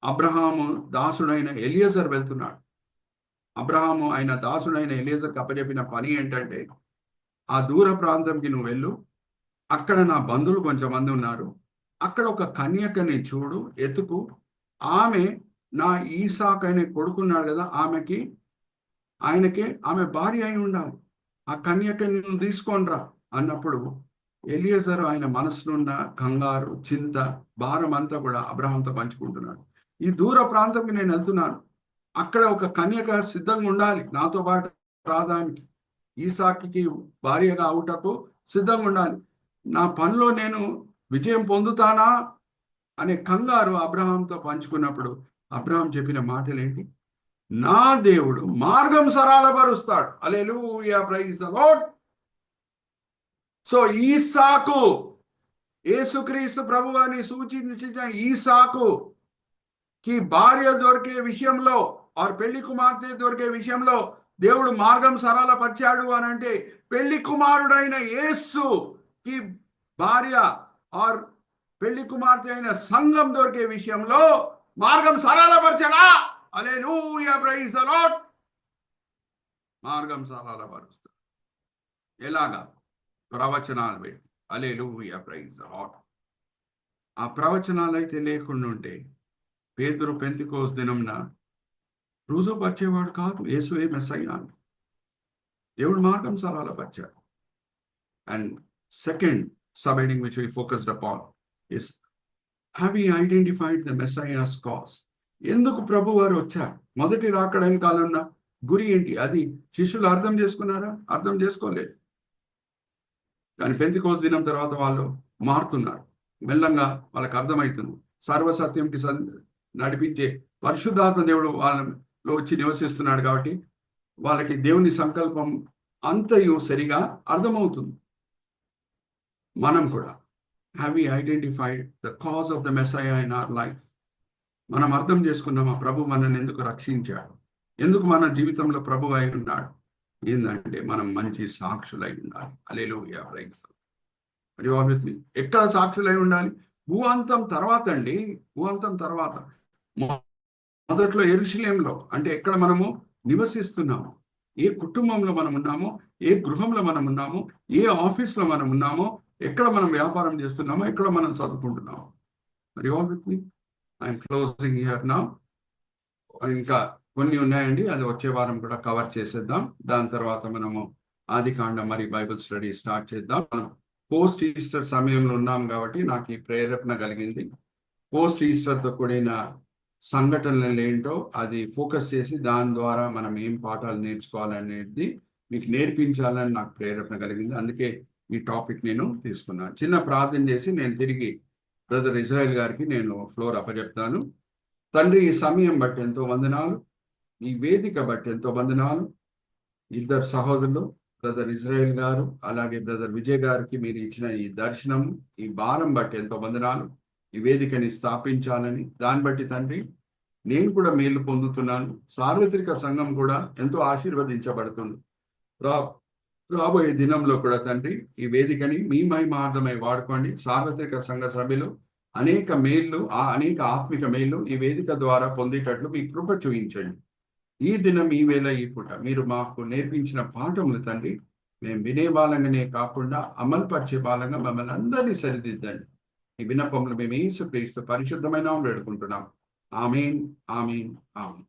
అబ్రహాము దాసుడైన ఎలియజర్ వెళ్తున్నాడు. అబ్రహాము ఆయన దాసుడైన ఎలియజర్కి అప్పచెప్పిన పని ఏంటంటే, ఆ దూర ప్రాంతంకి నువ్వు వెళ్ళు, అక్కడ నా బంధువులు కొంచెమంది ఉన్నారు, అక్కడ ఒక కన్యకని చూడు, ఎతుకు, ఆమె నా ఈసాకు అనే కొడుకున్నాడు కదా, ఆమె భార్య అయి ఉండాలి, ఆ కన్యకని నువ్వు తీసుకొని రా అన్నప్పుడు ఎలియజరు ఆయన మనసునున్న కంగారు, చింత, భారం అంతా కూడా అబ్రహాంతో పంచుకుంటున్నాడు. ఈ దూర ప్రాంతంకి నేను వెళ్తున్నాను, అక్కడ ఒక కన్యక సిద్ధంగా ఉండాలి నాతో పాటు రాదానికి, ఈసాకి భార్యగా అవుటకు సిద్ధంగా ఉండాలి, నా పనిలో నేను విజయం పొందుతానా అనే కంగారు అబ్రహాంతో పంచుకున్నప్పుడు అబ్రహాం చెప్పిన మాటలు ఏంటి? నా దేవుడు మార్గం సరళపరుస్తాడు. Hallelujah, praise the lord. So ఈసాకు, యేసుక్రీస్తు ప్రభువాని సూచించిన ఈసాకుకి భార్య దొరికే విషయంలో ఆర్ పెళ్లి కుమార్తె దొరికే విషయంలో దేవుడు మార్గం సరళపరిచాడు అని అంటే, పెళ్లి కుమారుడైన యేసుకి భార్య ఆర్ పెళ్లి కుమార్తె అయిన సంఘం దొరికే విషయంలో మార్గం సరళపరచడా? హల్లెలూయా, ప్రైజ్ ది లార్డ్. మార్గం సరళపరుస్తాడు. ఎలాగా? ప్రవచనాలు పెట్టి. హల్లెలూయా, ప్రైజ్ ది లార్డ్. ఆ ప్రవచనాలు అయితే లేకుండా ఉంటే పేతురు పెంతెకోస్తు దినంన రుజువుపరిచేవాడు కాదు యేసువే మెస్సయ్య అని. దేవుడు మార్గం సరళపరిచాడు. And second subheading which we focused upon is, have we identified the Messiah's cause? ఎందుకు ప్రభు వారు వచ్చారు? మొదటి రాకడైన కాలంలో గురి ఏంటి? అది శిష్యులు అర్థం చేసుకున్నారా? అర్థం చేసుకోలేదు. కానీ పెంతెకోస్తు దినం తర్వాత వాళ్ళు మారుతున్నారు. మెల్లంగా వాళ్ళకి అర్థమవుతుంది. సర్వసత్యంకి నడిపించే పరిశుద్ధాత్మ దేవుడు వాళ్ళలో వచ్చి నివసిస్తున్నాడు కాబట్టి వాళ్ళకి దేవుని సంకల్పం అంతయు సరిగా అర్థమవుతుంది. మనం కూడా have we identified the cause of the Messiah in our life? మనం అర్థం చేసుకున్నామా ప్రభు మనల్ని ఎందుకు రక్షించాడు, ఎందుకు మన జీవితంలో ప్రభు అయి ఉన్నాడు? ఏంటంటే మనం మంచి సాక్షులై ఉండాలి. Hallelujah, praise. మరి ఎక్కడ సాక్షులై ఉండాలి? భూఅంతం తర్వాత అండి, భూఅంతం తర్వాత. మొదట్లో యెరూషలేములో, అంటే ఎక్కడ మనము నివసిస్తున్నాము, ఏ కుటుంబంలో మనం ఉన్నామో, ఏ గృహంలో మనం ఉన్నామో, ఏ ఆఫీస్లో మనం ఉన్నామో, ఎక్కడ మనం వ్యాపారం చేస్తున్నామో, ఎక్కడ మనం చదువుకుంటున్నామో. మరి all with me, I'm closing here now. ఇంకా కొన్ని ఉన్నాయండి, అది వచ్చే వారం కూడా కవర్ చేసేద్దాం. దాని తర్వాత మనము ఆదికాండం మరి బైబిల్ స్టడీ స్టార్ట్ చేద్దాం. మనం పోస్ట్ ఈస్టర్ సమయంలో ఉన్నాం కాబట్టి నాకు ఈ ప్రేరేపణ కలిగింది. పోస్ట్ ఈస్టర్తో కూడిన సంఘటనలు ఏంటో అది ఫోకస్ చేసి దాని ద్వారా మనం ఏం పాఠాలు నేర్చుకోవాలనేది మీకు నేర్పించాలని నాకు ప్రేరేపణ కలిగింది. అందుకే ఈ టాపిక్ నేను తీసుకున్నాను. చిన్న ప్రార్థన చేసి నేను తిరిగి బ్రదర్ ఇజ్రాయెల్ గారికి నేను ఫ్లోర్ అప్పచెప్తాను. తండ్రి, ఈ సమయం బట్టి ఎంతో వందనాలు, ఈ వేదిక బట్టి ఎంతో వందనాలు. ఇద్దరు సహోదరులు, బ్రదర్ ఇజ్రాయెల్ గారు అలాగే బ్రదర్ విజయ్ గారికి మీరు ఇచ్చిన ఈ దర్శనం, ఈ భారం బట్టి ఎంతో వందనాలు. ఈ వేదికని స్థాపించాలని, దాన్ని బట్టి తండ్రి నేను కూడా మేలు పొందుతున్నాను. సార్వత్రిక సంఘం కూడా ఎంతో ఆశీర్వదించబడుతుంది. రాబోయే దినంలో కూడా తండ్రి ఈ వేదికని మీ మహిమార్థమై వాడుకోండి. సార్వత్రిక సంఘ సభ్యులు అనేక మేళ్ళు, అనేక ఆత్మిక మేళ్ళు ఈ వేదిక ద్వారా పొందేటట్లు మీ కృప చూపించండి. ఈ దినం, ఈ వేళ, ఈ పూట మీరు మాకు నేర్పించిన పాఠములు తండ్రి మేము వినే బాలంగానే కాకుండా అమలుపరిచే బాలంగా మమ్మల్ని అందరినీ సరిదిద్దండి. ఈ విన్నపములు మేము యేసుక్రీస్తు పరిశుద్ధమైన నామములో వేడుకుంటున్నాం. ఆమేన్, ఆమేన్, ఆమేన్.